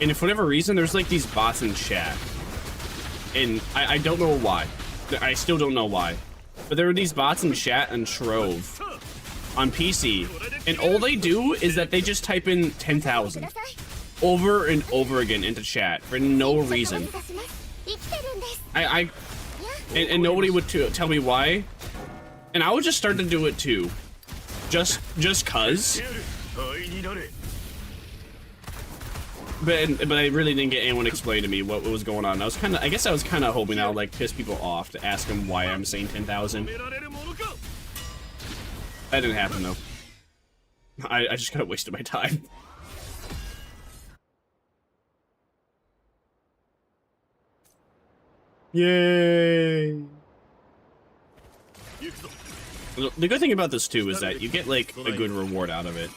And if for whatever reason, there's, like, these bots in chat. And I don't know why. I still don't know why. But there were these bots in chat and Trove on PC. And all they do is that they just type in 10,000 over and over again into chat for no reason. And nobody would tell me why. And I would just start to do it too. Just cuz. But I really didn't get anyone to explain to me what was going on. I guess I was kind of hoping I would like piss people off to ask them why I'm saying 10,000. That didn't happen though. I just kind of wasted my time. Yay! The good thing about this too is that you get like a good reward out of it.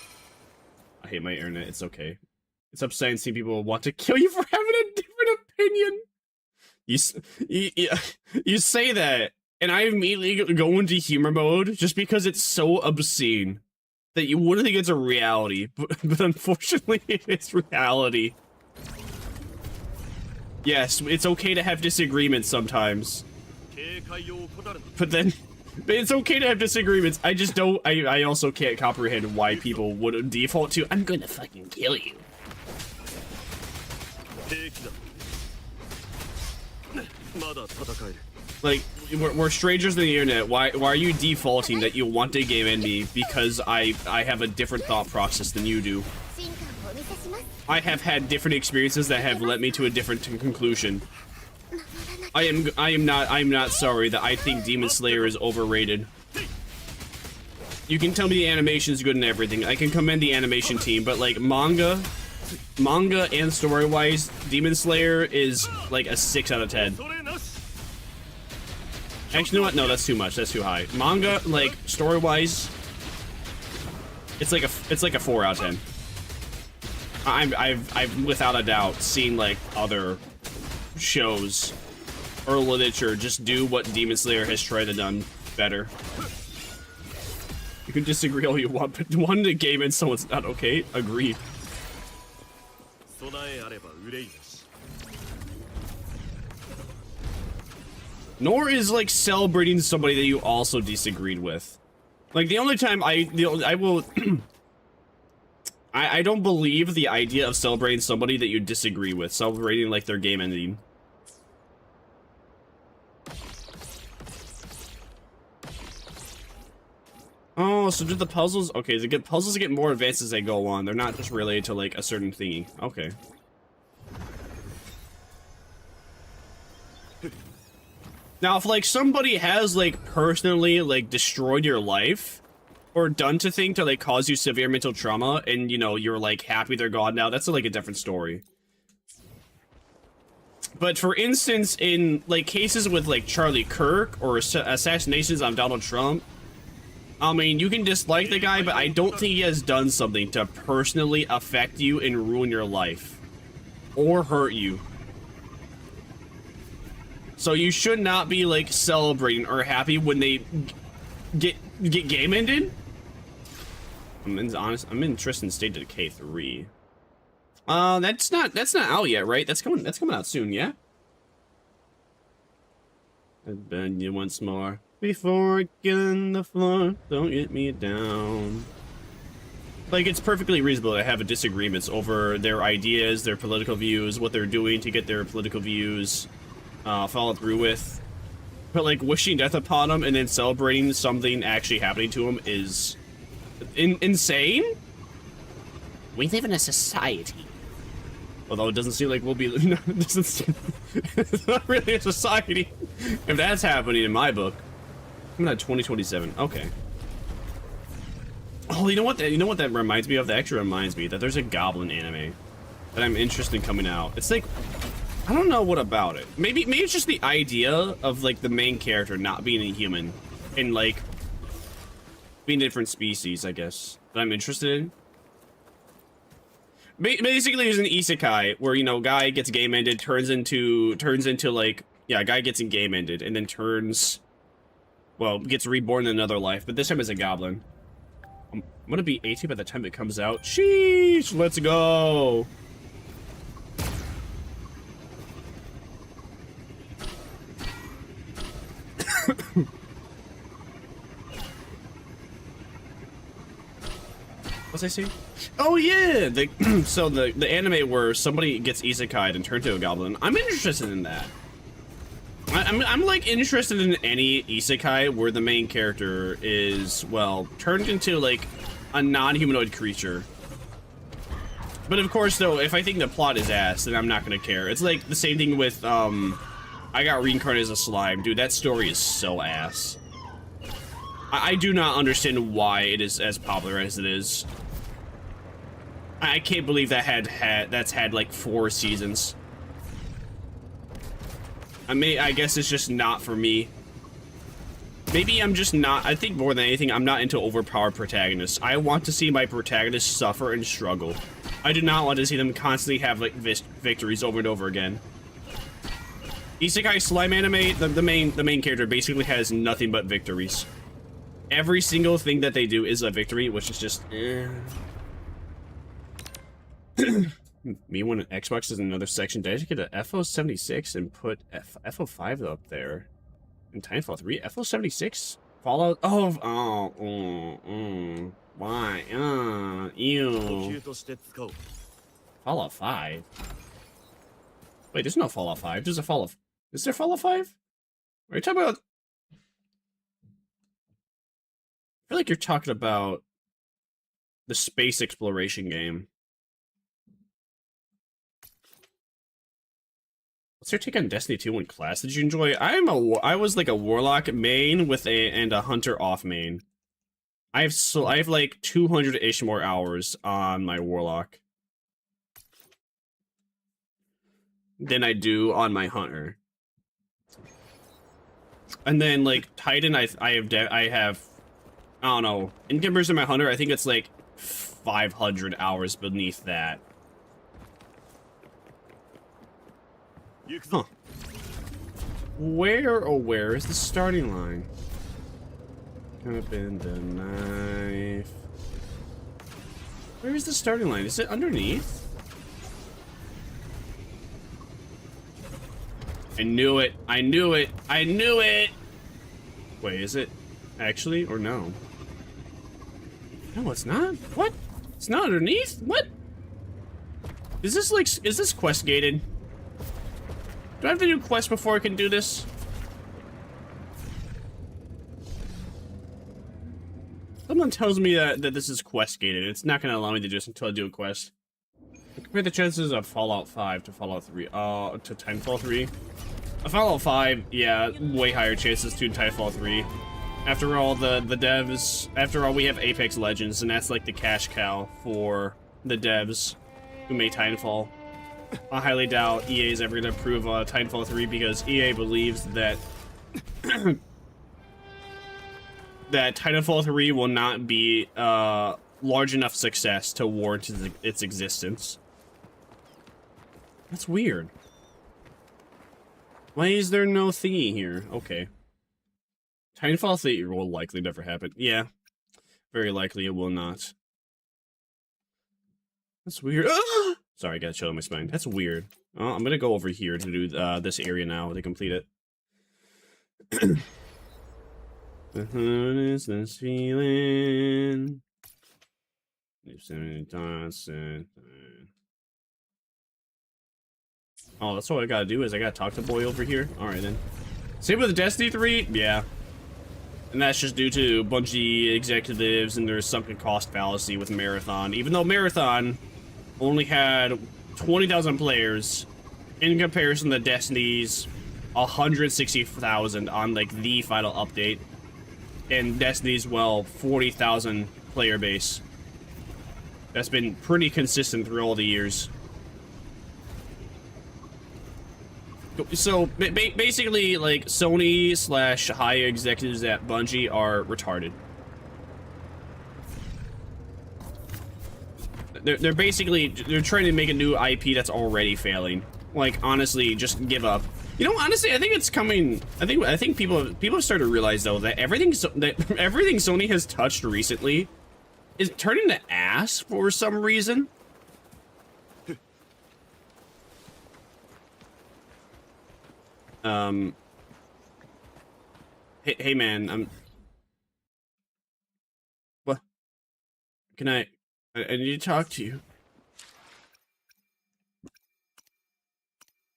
I hate my internet. It's okay. It's upsetting seeing people want to kill you for having a different opinion. You say that, and I immediately go into humor mode just because it's so obscene that you wouldn't think it's a reality, but unfortunately it is reality. Yes, it's okay to have disagreements sometimes. But it's okay to have disagreements. I just don't, I also can't comprehend why people would default to, I'm gonna fucking kill you. Like, we're strangers on the internet. Why are you defaulting that you want to game end me because I have a different thought process than you do? I have had different experiences that have led me to a different conclusion. I am not sorry that I think Demon Slayer is overrated. You can tell me the animation is good and everything. I can commend the animation team, but like manga and story-wise, Demon Slayer is like a 6 out of 10. Actually, you know what? No, that's too much. That's too high. Manga, like story-wise, it's like a 4 out of 10. I've without a doubt seen like other shows or literature just do what Demon Slayer has tried to done better. You can disagree all you want, but one to game in someone's not okay. Agreed. Nor is like celebrating somebody that you also disagreed with. Like the only time I will I don't believe the idea of celebrating somebody that you disagree with, celebrating like their game ending. Oh, so do the puzzles? Okay, puzzles get more advanced as they go on. They're not just related to like a certain thingy. Okay. Now, if like somebody has like personally like destroyed your life or done to thing to like cause you severe mental trauma, and you know you're like happy they're gone now, that's like a different story. But for instance, in like cases with like Charlie Kirk or assassinations on Donald Trump, I mean, you can dislike the guy, but I don't think he has done something to personally affect you and ruin your life or hurt you. So you should not be like celebrating or happy when they get game ended. I'm in Tristan State to Decay 3. That's not out yet, right? That's coming out soon, yeah? I beg you once more. Before I get on the floor, don't get me down. Like, it's perfectly reasonable to have disagreements over their ideas, their political views, what they're doing to get their political views followed through with. But, like, wishing death upon them and then celebrating something actually happening to them is insane? We live in a society. Although it doesn't seem like we'll be... it's not really a society. If that's happening in my book. I'm at 2027. Okay. Oh, you know what that reminds me of? That actually reminds me that there's a Goblin anime that I'm interested in coming out. It's like, I don't know what about it. Maybe it's just the idea of like the main character not being a human and like being a different species, I guess, that I'm interested in. Basically, there's an isekai where, you know, guy gets game ended, turns into like, yeah, guy gets in game ended and then gets reborn in another life, but this time as a goblin. I'm gonna be 18 by the time it comes out. Sheesh, let's go. What's I say? Oh yeah, so the anime where somebody gets isekai'd and turned to a goblin. I'm interested in that. I'm like interested in any isekai where the main character is, well, turned into like a non-humanoid creature. But of course, though, if I think the plot is ass, then I'm not gonna care. It's like the same thing with, I got reincarnated as a slime. Dude, that story is so ass. I do not understand why it is as popular as it is. I can't believe that's had like 4 seasons. I guess it's just not for me. Maybe I'm just not, I think more than anything, I'm not into overpowered protagonists. I want to see my protagonists suffer and struggle. I do not want to see them constantly have like victories over and over again. Isekai slime anime, the main character basically has nothing but victories. Every single thing that they do is a victory, which is just Me when Xbox is another section dedicated to FO76 and put FO5 up there. And Titanfall 3, FO76? Fallout? Why? Ew. Fallout 5? Wait, there's no Fallout 5. There's a Fallout... Is there Fallout 5? Are you talking about... I feel like you're talking about the space exploration game. What's your take on Destiny 2 and class did you enjoy? I was like a warlock main with a hunter off main. I have like 200-ish more hours on my warlock than I do on my hunter. And then like Titan, I have I don't know, in comparison to my hunter, I think it's like 500 hours beneath that. Huh. Where is the starting line? Up in the knife. Where is the starting line? Is it underneath? I knew it. I knew it. I knew it. Wait, is it actually or no? No, it's not. What? It's not underneath? What? Is this like, is this quest gated? Do I have to do quests before I can do this? Someone tells me that this is quest gated. It's not going to allow me to do this until I do a quest. Compare the chances of Fallout 5 to Fallout 3. To Titanfall 3. Fallout 5, yeah, way higher chances to Titanfall 3. After all, the devs... After all, we have Apex Legends, and that's like the cash cow for the devs who made Titanfall. I highly doubt EA is ever going to approve Titanfall 3 because EA believes that that Titanfall 3 will not be large enough success to warrant its existence. That's weird. Why is there no thingy here? Okay. Titanfall 3 will likely never happen. Yeah. Very likely it will not. That's weird. Ah! Sorry, I got chill on my spine. That's weird. Oh, I'm gonna go over here to do this area now to complete it. What is this feeling? Oh, that's all I gotta do is I gotta talk to boy over here. Alright then. Same with Destiny 3? Yeah. And that's just due to Bungie executives and their sunken cost fallacy with Marathon. Even though Marathon only had 20,000 players in comparison to Destiny's 160,000 on like the final update. And Destiny's, well, 40,000 player base. That's been pretty consistent through all the years. So, basically, like, Sony / high executives at Bungie are retarded. They're basically, they're trying to make a new IP that's already failing. Like, honestly, just give up. You know, honestly, I think it's coming. I think people have started to realize though that everything Sony has touched recently is turning to ass for some reason. Hey man, what? Can I need to talk to you.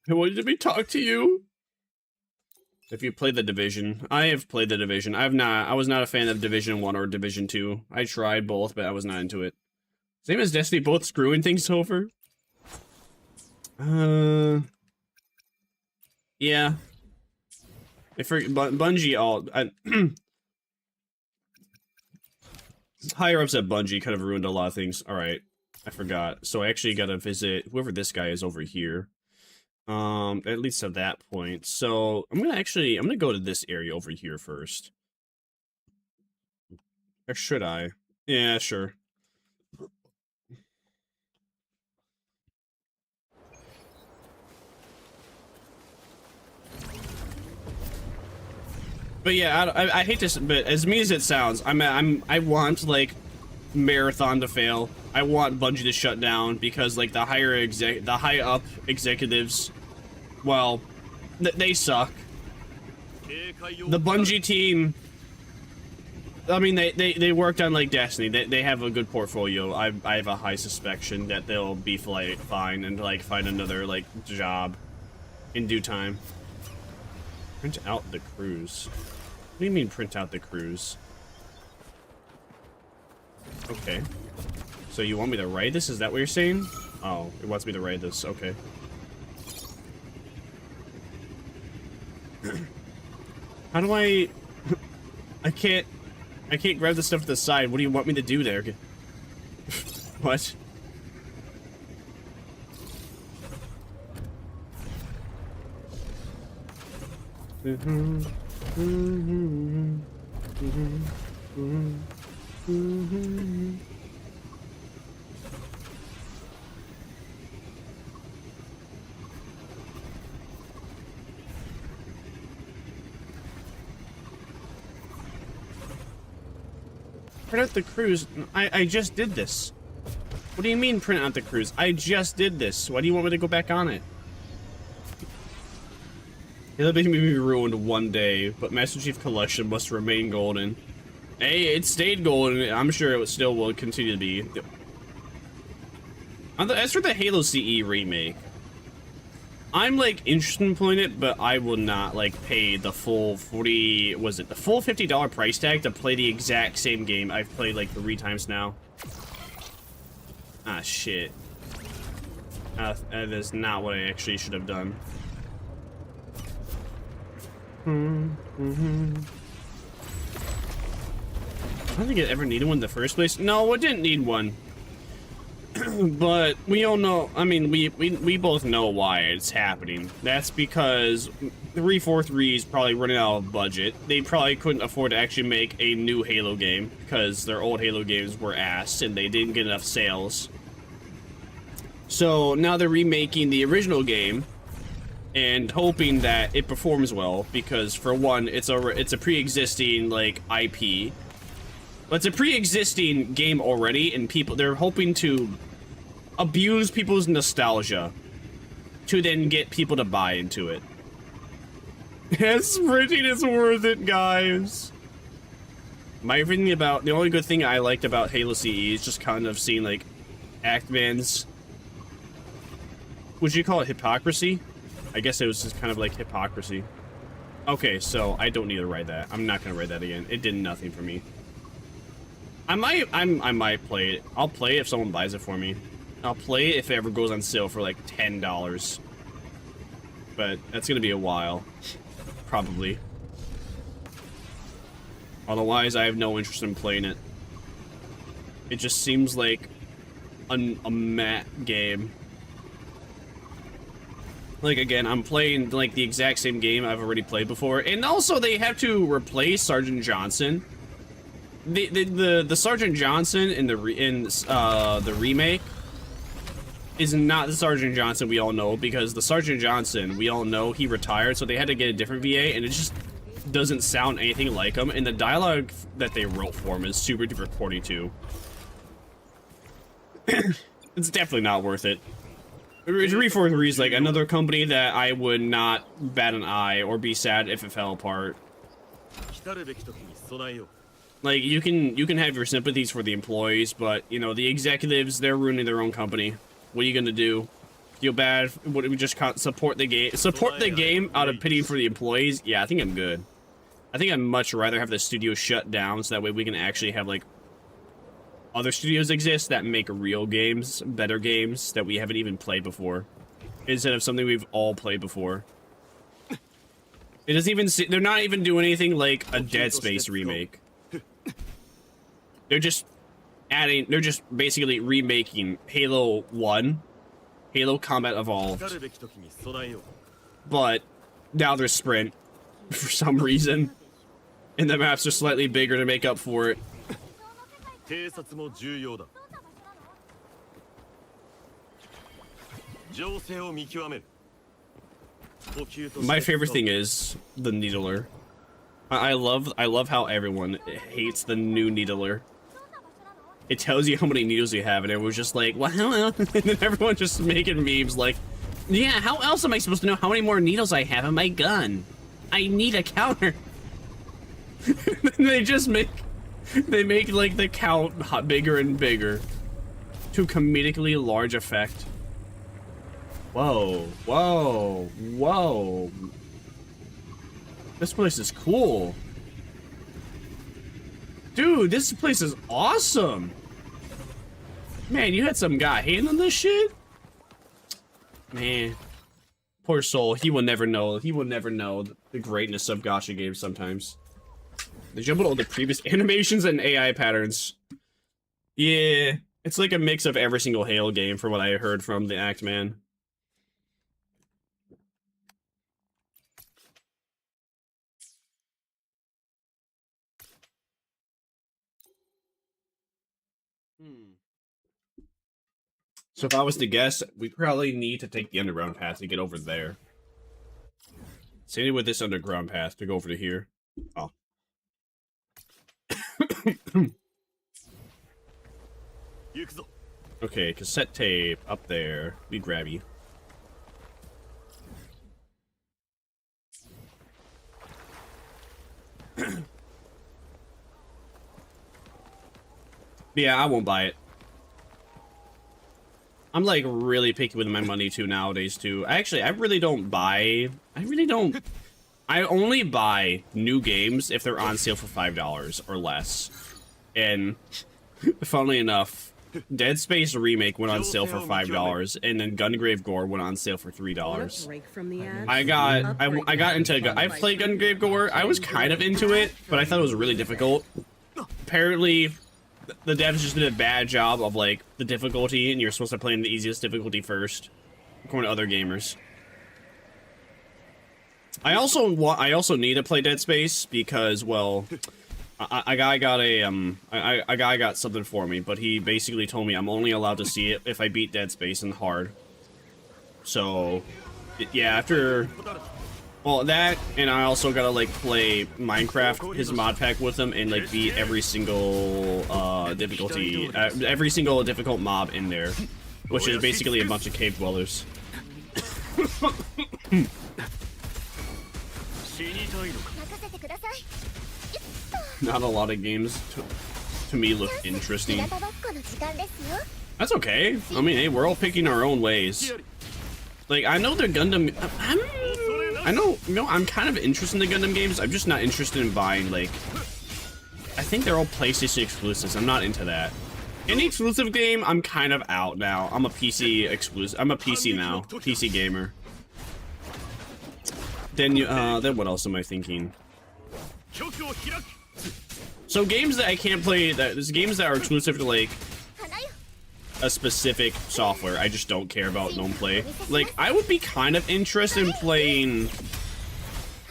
I wanted me to talk to you. If you played The Division, I have played The Division. I was not a fan of Division 1 or Division 2. I tried both, but I was not into it. Same as Destiny, both screwing things over. Yeah. Bungie higher ups at Bungie kind of ruined a lot of things. Alright, I forgot. So I actually gotta visit whoever this guy is over here. At least at that point. So I'm gonna go to this area over here first. Or should I? Yeah, sure. But yeah, I hate this, but as mean as it sounds, I want like Marathon to fail. I want Bungie to shut down because like the high up executives, well, they suck. The Bungie team, I mean, they worked on like Destiny. They have a good portfolio. I have a high suspicion that they'll be fine and like find another like job in due time. Print out the cruise. What do you mean print out the cruise? Okay. So you want me to write this? Is that what you're saying? Oh, it wants me to write this. Okay. How do I... I can't grab the stuff to the side. What do you want me to do there? What? Print out the cruise. I just did this. What do you mean print out the cruise? I just did this. Why do you want me to go back on it? It'll be ruined one day, but Master Chief Collection must remain golden. Hey, it stayed golden. I'm sure it still will continue to be. As for the Halo CE remake, I'm like interested in playing it, but I will not like pay the full the full $50 price tag to play the exact same game I've played like 3 times now. Ah, shit. That is not what I actually should have done. I don't think it ever needed one in the first place. No, it didn't need one. But we all know, I mean, we both know why it's happening. That's because 343 is probably running out of budget. They probably couldn't afford to actually make a new Halo game because their old Halo games were ass and they didn't get enough sales. So now they're remaking the original game and hoping that it performs well because, for one, it's a pre-existing like IP. But it's a pre-existing game already, and they're hoping to abuse people's nostalgia to then get people to buy into it. Sprinting is worth it, guys. The only good thing I liked about Halo CE is just kind of seeing like Actman's, would you call it hypocrisy? I guess it was just kind of like hypocrisy. Okay, so I don't need to write that. I'm not gonna write that again. It did nothing for me. I might play it. I'll play it if someone buys it for me. I'll play it if it ever goes on sale for like $10. But that's gonna be a while. Probably. Otherwise, I have no interest in playing it. It just seems like a matte game. Like, again, I'm playing like the exact same game I've already played before. And also, they have to replace Sergeant Johnson. The Sergeant Johnson in the remake is not the Sergeant Johnson we all know, because the Sergeant Johnson we all know, he retired, so they had to get a different VA, and it just doesn't sound anything like him. And the dialogue that they wrote for him is super duper corny too. It's definitely not worth it. 343 is like another company that I would not bat an eye or be sad if it fell apart. Like, you can have your sympathies for the employees, but, you know, the executives, they're ruining their own company. What are you gonna do? Feel bad? What, we just can't support the game? Support the game out of pity for the employees? Yeah, I think I'm good. I think I'd much rather have the studio shut down so that way we can actually have, like, other studios exist that make real games, better games that we haven't even played before, instead of something we've all played before. It doesn't even they're not even doing anything like a Dead Space remake. They're just basically remaking Halo 1, Halo Combat Evolved. But now there's Sprint for some reason, and the maps are slightly bigger to make up for it. My favorite thing is the Needler. I love how everyone hates the new Needler. It tells you how many needles you have, and it was just like, well, how else? And then everyone just making memes like, yeah, how else am I supposed to know how many more needles I have in my gun? I need a counter. They make like the count bigger and bigger to comedically large effect. Whoa, whoa, whoa. This place is cool. Dude, this place is awesome. Man, you had some guy handling this shit? Man. Poor soul, he will never know. He will never know the greatness of gacha games sometimes. They jump all the previous animations and AI patterns. Yeah, it's like a mix of every single Halo game from what I heard from the Act Man. So if I was to guess, we probably need to take the underground path to get over there. Same with this underground path to go over to here. Oh. Okay, cassette tape up there. We grab you. Yeah, I won't buy it. I'm like really picky with my money too nowadays too. Actually, I only buy new games if they're on sale for $5 or less. And funnily enough, Dead Space Remake went on sale for $5, and then Gungrave Gore went on sale for $3. I've played Gungrave Gore. I was kind of into it, but I thought it was really difficult. Apparently, the devs just did a bad job of like the difficulty, and you're supposed to play in the easiest difficulty first, according to other gamers. I also need to play Dead Space because, well, a guy got something for me, but he basically told me I'm only allowed to see it if I beat Dead Space in hard. So, yeah, after. Well, that, and I also gotta, like, play Minecraft, his mod pack with him, and, like, beat every single, every single difficult mob in there, which is basically a bunch of cave dwellers. Not a lot of games, to me, look interesting. That's okay. I mean, hey, we're all picking our own ways. Like, I know they're Gundam... I'm kind of interested in the Gundam games. I'm just not interested in buying, like... I think they're all PlayStation exclusives. I'm not into that. Any exclusive game, I'm kind of out now. I'm a PC exclusive. I'm a PC now. PC gamer. Then what else am I thinking? So games that I can't play, there's games that are exclusive to, like, a specific software I just don't care about, don't play. Like, I would be kind of interested in playing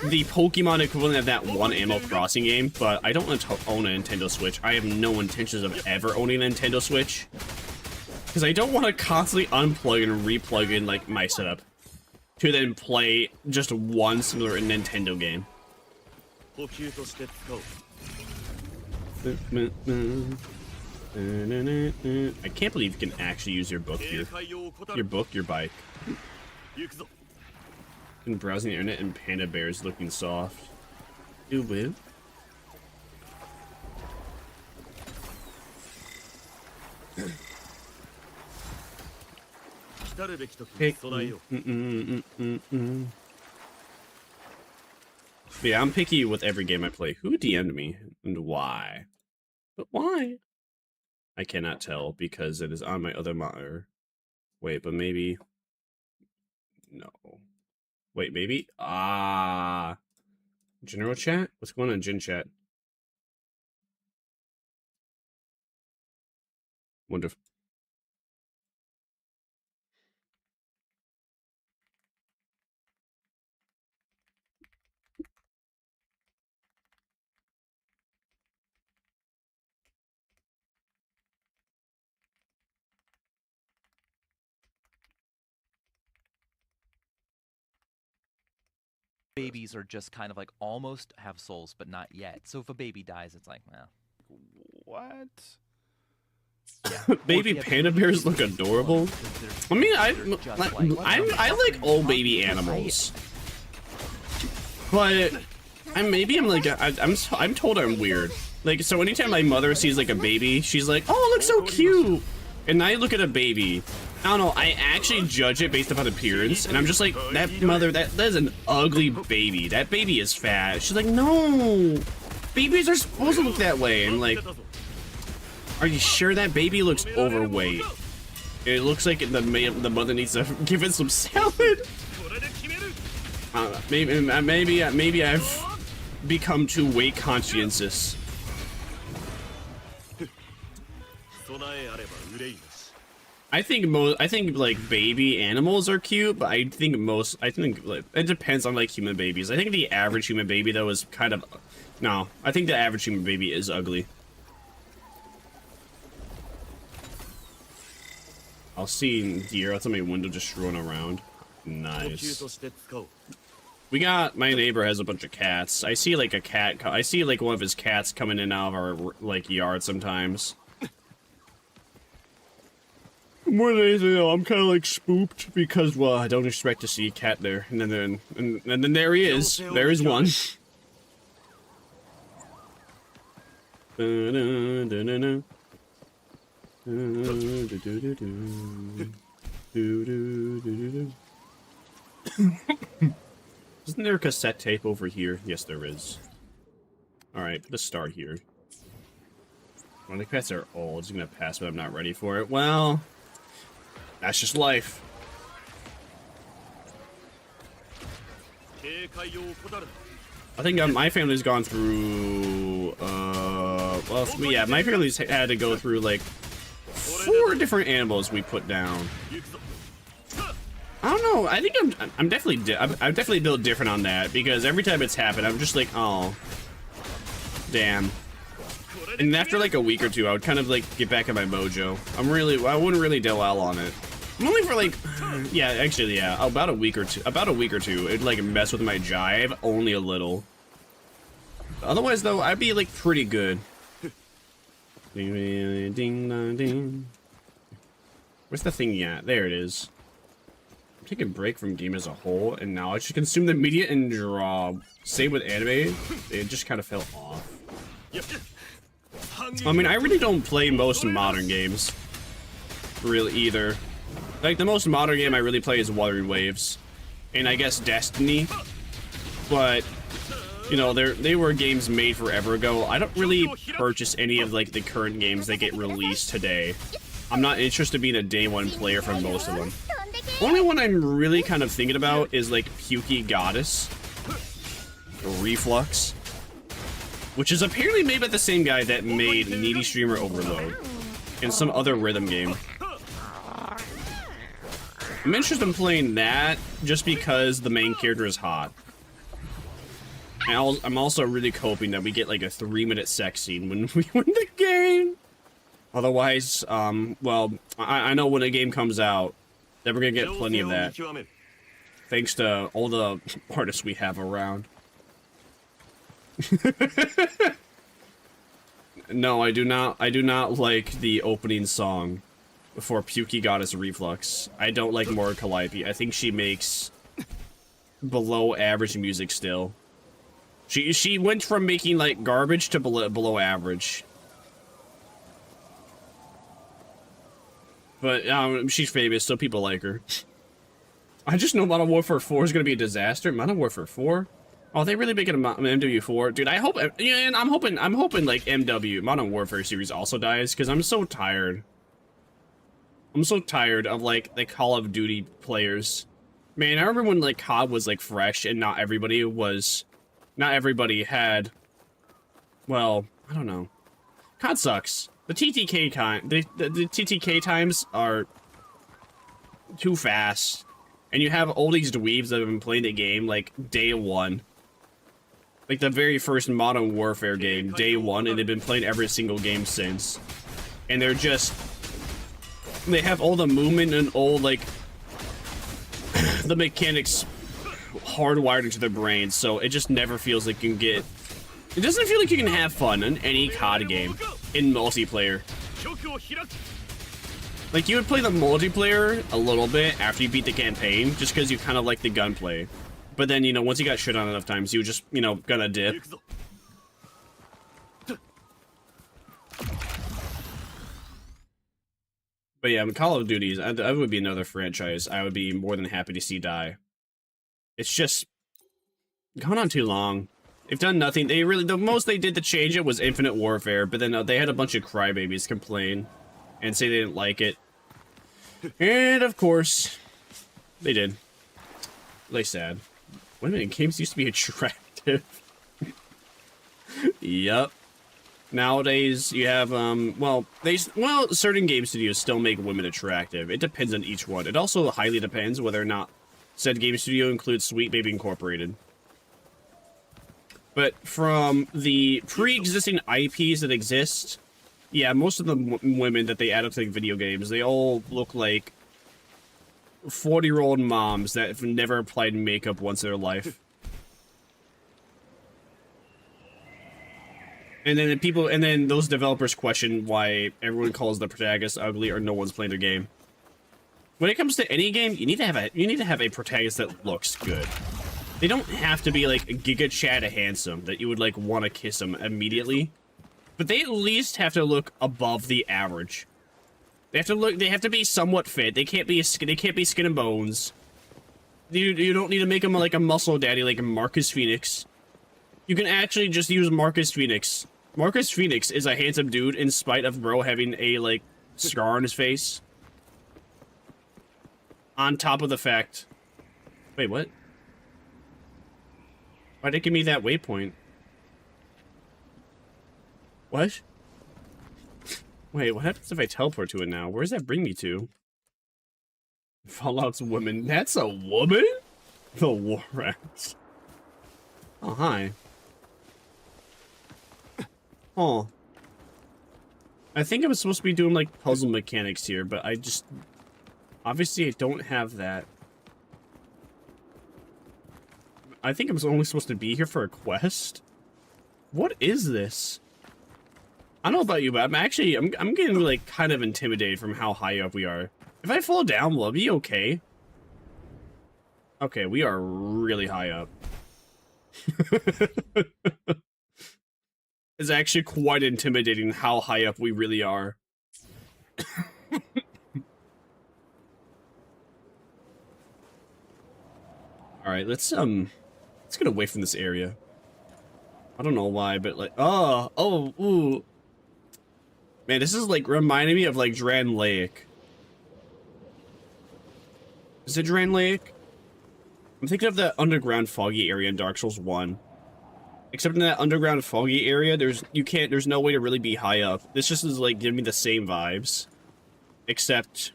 the Pokemon equivalent of that one Animal Crossing game, but I don't want to own a Nintendo Switch. I have no intentions of ever owning a Nintendo Switch, because I don't want to constantly unplug and replug in, like, my setup to then play just one similar Nintendo game. I can't believe you can actually use your book here. Your bike. And browsing the internet and panda bears looking soft. Do woo. Yeah, I'm picky with every game I play. Who DM'd me and why? But why? I cannot tell because it is on my other monitor. Wait, but maybe... No. Wait, maybe? Ah. General chat? What's going on, Gen chat? Wonderful. Babies are just kind of like almost have souls, but not yet. So if a baby dies, it's like, well, What? yeah. Baby panda bears look adorable. I mean, I like all baby animals, but I'm told I'm weird. Like, so anytime my mother sees like a baby, she's like, "Oh, it looks so cute," and I look at a baby. I don't know, I actually judge it based upon appearance, and I'm just like, that is an ugly baby. That baby is fat. She's like, no, babies are supposed to look that way. And like, are you sure that baby looks overweight? It looks like the mother needs to give it some salad. Maybe I've become too weight conscientious. I think like baby animals are cute, but I think like, it depends on like human babies. I think the average human baby though is kind of, no, I think the average human baby is ugly. I'll see deer outside my window just strolling around. Nice. My neighbor has a bunch of cats. I see like I see like one of his cats coming in and out of our like yard sometimes. More than anything, though, I'm kind of like spooked because, well, I don't expect to see a cat there, and then there he is. There is one. Isn't there a cassette tape over here? Yes, there is. All right, let's start here. Well, the cats are old. It's gonna pass, but I'm not ready for it. Well. That's just life. I think my family's gone through, well, yeah, my family's had to go through, like, 4 different animals we put down. I don't know, I think I'm definitely built different on that, because every time it's happened, I'm just like, oh, damn. And after, like, a week or two, I would kind of, like, get back in my mojo. I wouldn't really do well on it. I'm only for, like, yeah, actually, yeah, about a week or two, it'd, like, mess with my jive, only a little. Otherwise, though, I'd be, like, pretty good. Ding, ding, ding. Where's the thing at? There it is. I'm taking a break from game as a whole, and now I should consume the media and draw. Same with anime, it just kind of fell off. I mean, I really don't play most modern games, really, either. Like, the most modern game I really play is Wuthering Waves, and I guess Destiny, but, you know, they were games made forever ago. I don't really purchase any of, like, the current games that get released today. I'm not interested in being a day one player for most of them. Only one I'm really kind of thinking about is, like, Pukey Goddess, or Reflux, which is apparently made by the same guy that made Needy Streamer Overload and some other rhythm game. I'm interested in playing that just because the main character is hot. And I'm also really hoping that we get like a 3-minute sex scene when we win the game. Otherwise, well, I know when a game comes out that we're gonna get plenty of that. Thanks to all the artists we have around. No, I do not like the opening song for Pukey Goddess Reflux. I don't like Mora Calliope. I think she makes below average music still. She went from making like garbage to below average. But she's famous, so people like her. I just know Modern Warfare 4 is gonna be a disaster. Modern Warfare 4? Oh, they really make it a MW4, dude. I hope, yeah, and I'm hoping like MW Modern Warfare series also dies because I'm so tired. I'm so tired of like the Call of Duty players. Man, I remember when like COD was like fresh and not everybody had. Well, I don't know. COD sucks. The TTK the TTK times are too fast, and you have oldies dweebs that have been playing the game like day one. Like the very first Modern Warfare game, day one, and they've been playing every single game since. And they're just... They have all the movement and all, like... the mechanics hardwired into their brains, so it just never feels like you can get... It doesn't feel like you can have fun in any COD game in multiplayer. Like, you would play the multiplayer a little bit after you beat the campaign, just because you kind of like the gunplay. But then, you know, once you got shit on enough times, you just, you know, gonna dip. But yeah, Call of Duty, that would be another franchise I would be more than happy to see die. It's just gone on too long. They've done nothing. They really, the most they did to change it was Infinite Warfare, but then they had a bunch of crybabies complain and say they didn't like it. And of course, they did. Really sad. Wait a minute, games used to be attractive. Yup. Nowadays, you have, well, certain game studios still make women attractive. It depends on each one. It also highly depends whether or not said game studio includes Sweet Baby Incorporated. But from the pre-existing IPs that exist, yeah, most of the women that they add up to like, video games, they all look like 40-year-old moms that have never applied makeup once in their life. And then those developers question why everyone calls the protagonist ugly or no one's playing their game. When it comes to any game, you need to have a protagonist that looks good. They don't have to be like Giga Chad handsome that you would like want to kiss them immediately, but they at least have to look above the average. They have to be somewhat fit. They can't be skin and bones. You don't need to make them like a muscle daddy like Marcus Phoenix. You can actually just use Marcus Phoenix. Marcus Phoenix is a handsome dude in spite of bro having a like scar on his face. On top of the fact, wait, what? Why'd it give me that waypoint? What? Wait, what happens if I teleport to it now? Where does that bring me to? Fallout's woman. That's a woman? The Lorax. Oh, hi. Oh. I think I was supposed to be doing, like, puzzle mechanics here, but I just... Obviously, I don't have that. I think I was only supposed to be here for a quest? What is this? I don't know about you, but I'm getting, like, kind of intimidated from how high up we are. If I fall down, will I be okay? Okay, we are really high up. It's actually quite intimidating how high up we really are. Alright, let's get away from this area. I don't know why, but like, ooh. Man, this is like reminding me of like Dran Lake. Is it Dran Lake? I'm thinking of that underground foggy area in Dark Souls 1. Except in that underground foggy area, there's no way to really be high up. This just is like giving me the same vibes. Except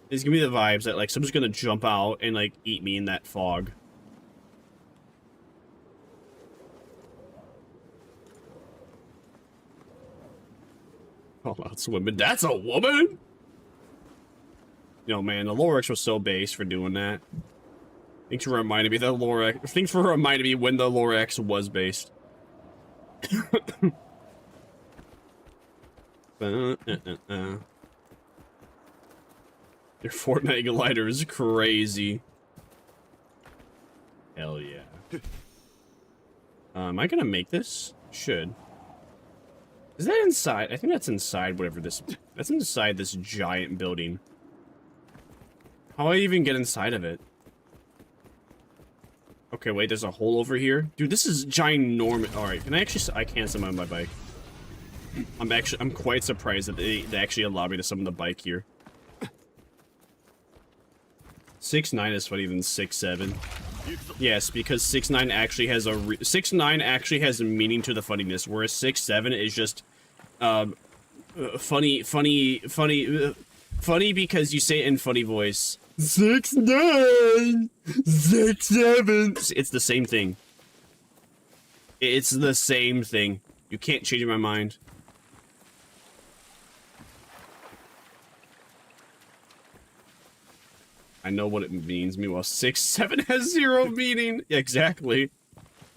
it's giving me the vibes that like someone's gonna jump out and like eat me in that fog. Oh, that's a woman. That's a woman? Yo, man, the Lorax was so base for doing that. Thanks for reminding me that Lorax. Thanks for reminding me when the Lorax was based. Your Fortnite glider is crazy. Hell yeah. Am I gonna make this? Should. Is that inside? I think that's inside whatever this... That's inside this giant building. How do I even get inside of it? Okay, wait, there's a hole over here. Dude, this is ginormous. Alright, can I actually... I can't summon my bike. I'm quite surprised that they actually allowed me to summon the bike here. 6'9" is funnier than 6'7". Yes, because 6'9" actually has a 6'9" actually has a meaning to the funniness, whereas 6'7" is just funny because you say it in funny voice. 6'9", 6'7". It's the same thing. It's the same thing. You can't change my mind. I know what it means. Meanwhile, 6'7" has zero meaning. Yeah, exactly.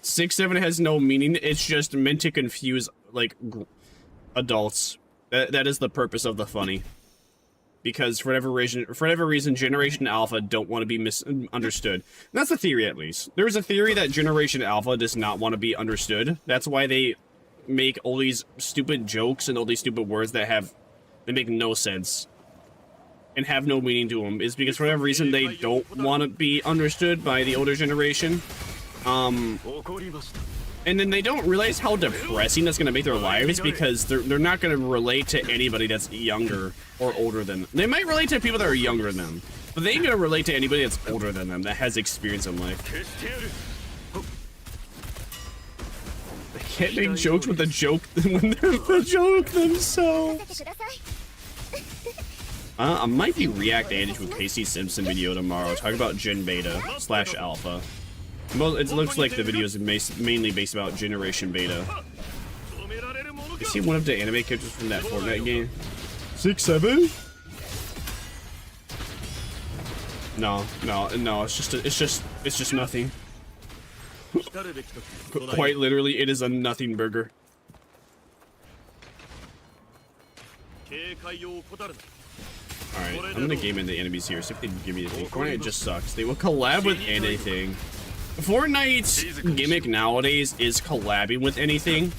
6'7" has no meaning. It's just meant to confuse, like, adults. That is the purpose of the funny. Because for whatever reason, Generation Alpha don't want to be misunderstood. That's the theory, at least. There's a theory that Generation Alpha does not want to be understood. That's why they make all these stupid jokes and all these stupid words that make no sense. And have no meaning to them, is because for whatever reason they don't want to be understood by the older generation. And then they don't realize how depressing that's going to make their lives, because they're not going to relate to anybody that's younger or older than them. They might relate to people that are younger than them, but they ain't going to relate to anybody that's older than them, that has experience in life. They can't make jokes with a joke when they're the joke themselves. I might be React Adage with Casey Simpson video tomorrow, talking about Gen Beta / Alpha. Well, it looks like the video is mainly based about Generation Beta. You see one of the anime characters from that Fortnite game? 6'7"? No, it's just nothing. Quite literally, it is a nothing burger. Alright, I'm gonna game in the enemies here, see if they can give me anything. Fortnite just sucks. They will collab with anything. Fortnite's gimmick nowadays is collabing with anything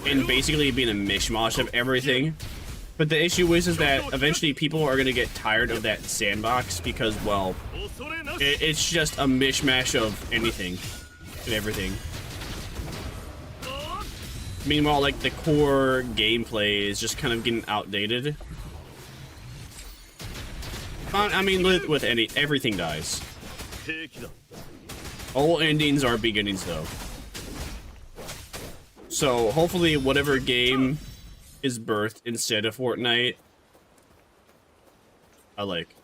and basically being a mishmash of everything. But the issue is that eventually people are gonna get tired of that sandbox because, well, it's just a mishmash of anything and everything. Meanwhile, like, the core gameplay is just kind of getting outdated. I mean, with everything dies. All endings are beginnings, though. So, hopefully, whatever game is birthed instead of Fortnite, I like.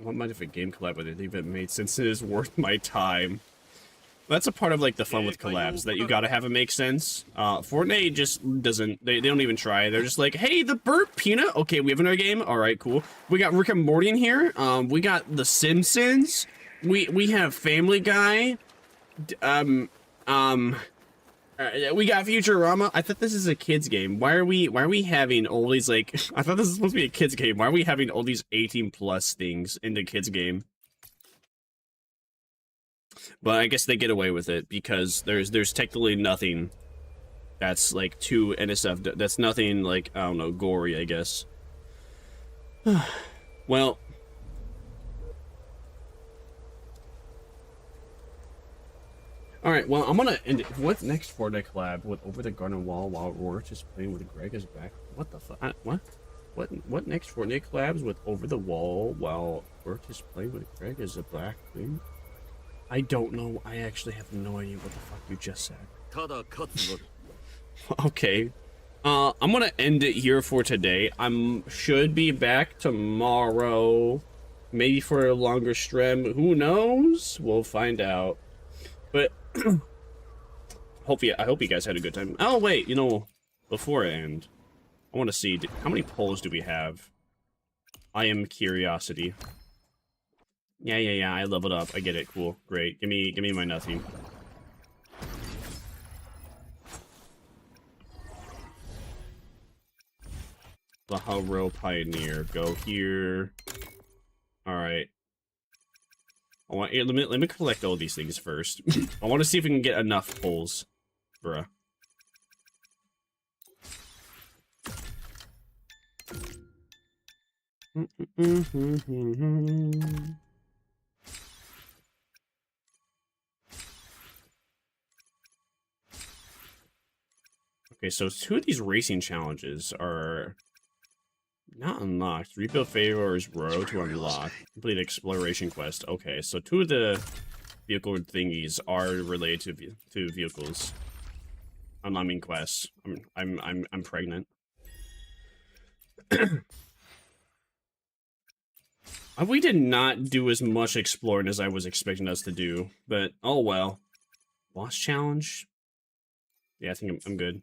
What might if a game collab with it? If it made sense, it is worth my time. That's a part of, like, the fun with collabs, that you gotta have it make sense. Fortnite just doesn't, they don't even try. They're just like, hey, the Blerp Peanut? Okay, we have another game? Alright, cool. We got Rick and Morty in here. We got The Simpsons. We have Family Guy. We got Futurama. I thought this is a kid's game. Why are we having all these, like, I thought this was supposed to be a kid's game. Why are we having all these 18+ things in the kid's game? But I guess they get away with it because there's technically nothing that's like too NSF. That's nothing like, I don't know, gory, I guess. Well, all right. Well, I'm gonna end it. What's next for the collab with Over the Garden Wall while Roar is playing with Greg is back? What the fuck? What next Fortnite collabs with Over the Wall while Roar is playing with Greg is a black thing? I don't know. I actually have no idea what the fuck you just said. Okay. I'm gonna end it here for today. Should be back tomorrow. Maybe for a longer stream. Who knows? We'll find out. But I hope you guys had a good time. Oh wait, you know, before I end, I want to see how many polls do we have. I am curiosity. Yeah, I leveled up. I get it. Cool. Great. Give me my nothing. Baharo Pioneer. Go here. Alright. Let me collect all these things first. I want to see if we can get enough pulls. Bruh. Okay, so 2 of these racing challenges are not unlocked. Rebuild Favor's Row to unlock. Complete exploration quest. Okay, so 2 of the vehicle thingies are related to vehicles. I mean quests. I'm pregnant. We did not do as much exploring as I was expecting us to do, but oh well. Boss challenge? Yeah, I think I'm good.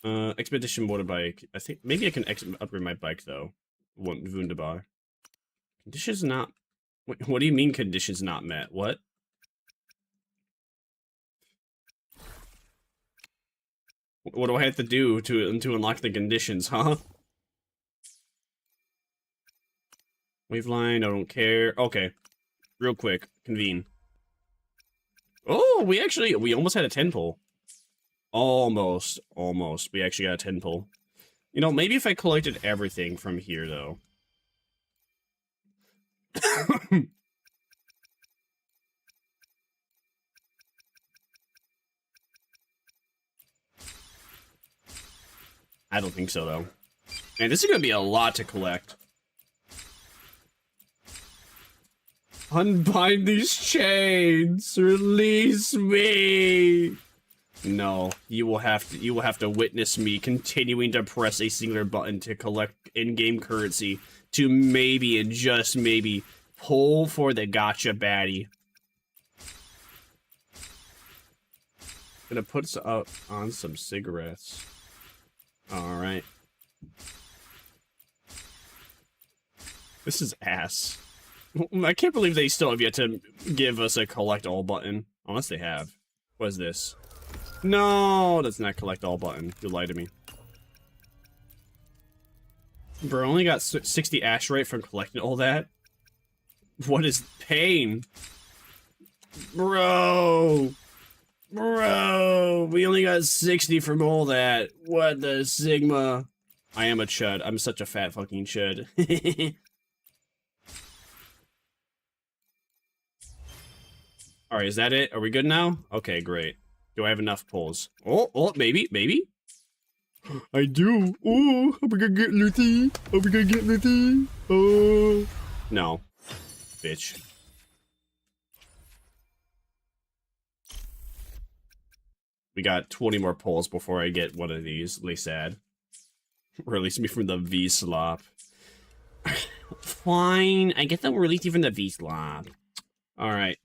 Expedition motorbike. I think maybe I can upgrade my bike though. Wunderbar. Conditions not. What do you mean conditions not met? What? What do I have to do to unlock the conditions, huh? Waveline, I don't care. Okay. Real quick. Convene. Oh, we almost had a 10 pull. Almost. We actually got a 10 pull. You know, maybe if I collected everything from here, though. I don't think so, though. Man, this is gonna be a lot to collect. Unbind these chains! Release me! No, you will have to witness me continuing to press a singular button to collect in-game currency to maybe and just maybe pull for the gotcha baddie. Gonna put on some cigarettes. Alright. This is ass. I can't believe they still have yet to give us a collect all button. Unless they have. What is this? No, that's not collect all button. You lied to me. Bro, only got 60 ash rate from collecting all that? What is pain? Bro! Bro! We only got 60 from all that. What the Sigma? I am a chud. I'm such a fat fucking chud. Alright, is that it? Are we good now? Okay, great. Do I have enough pulls? Oh, maybe. I do. Oh, are we gonna get Luthi? Are we gonna get Luthi? Oh. No. Bitch. We got 20 more pulls before I get one of these. Really sad. Release me from the V-slop. Fine. I get that we're released from the V-slop. Alright.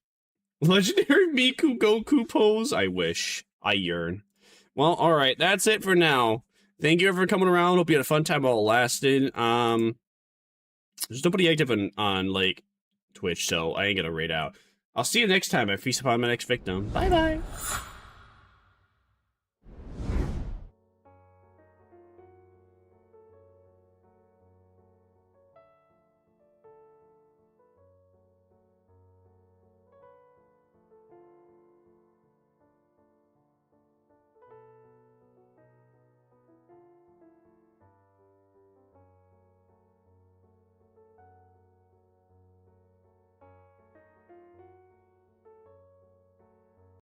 Legendary Miku Goku pose? I wish. I yearn. Well, alright. That's it for now. Thank you everyone for coming around. Hope you had a fun time while it lasted. There's nobody active on like, Twitch, so I ain't gonna raid out. I'll see you next time. I feast upon my next victim. Bye-bye.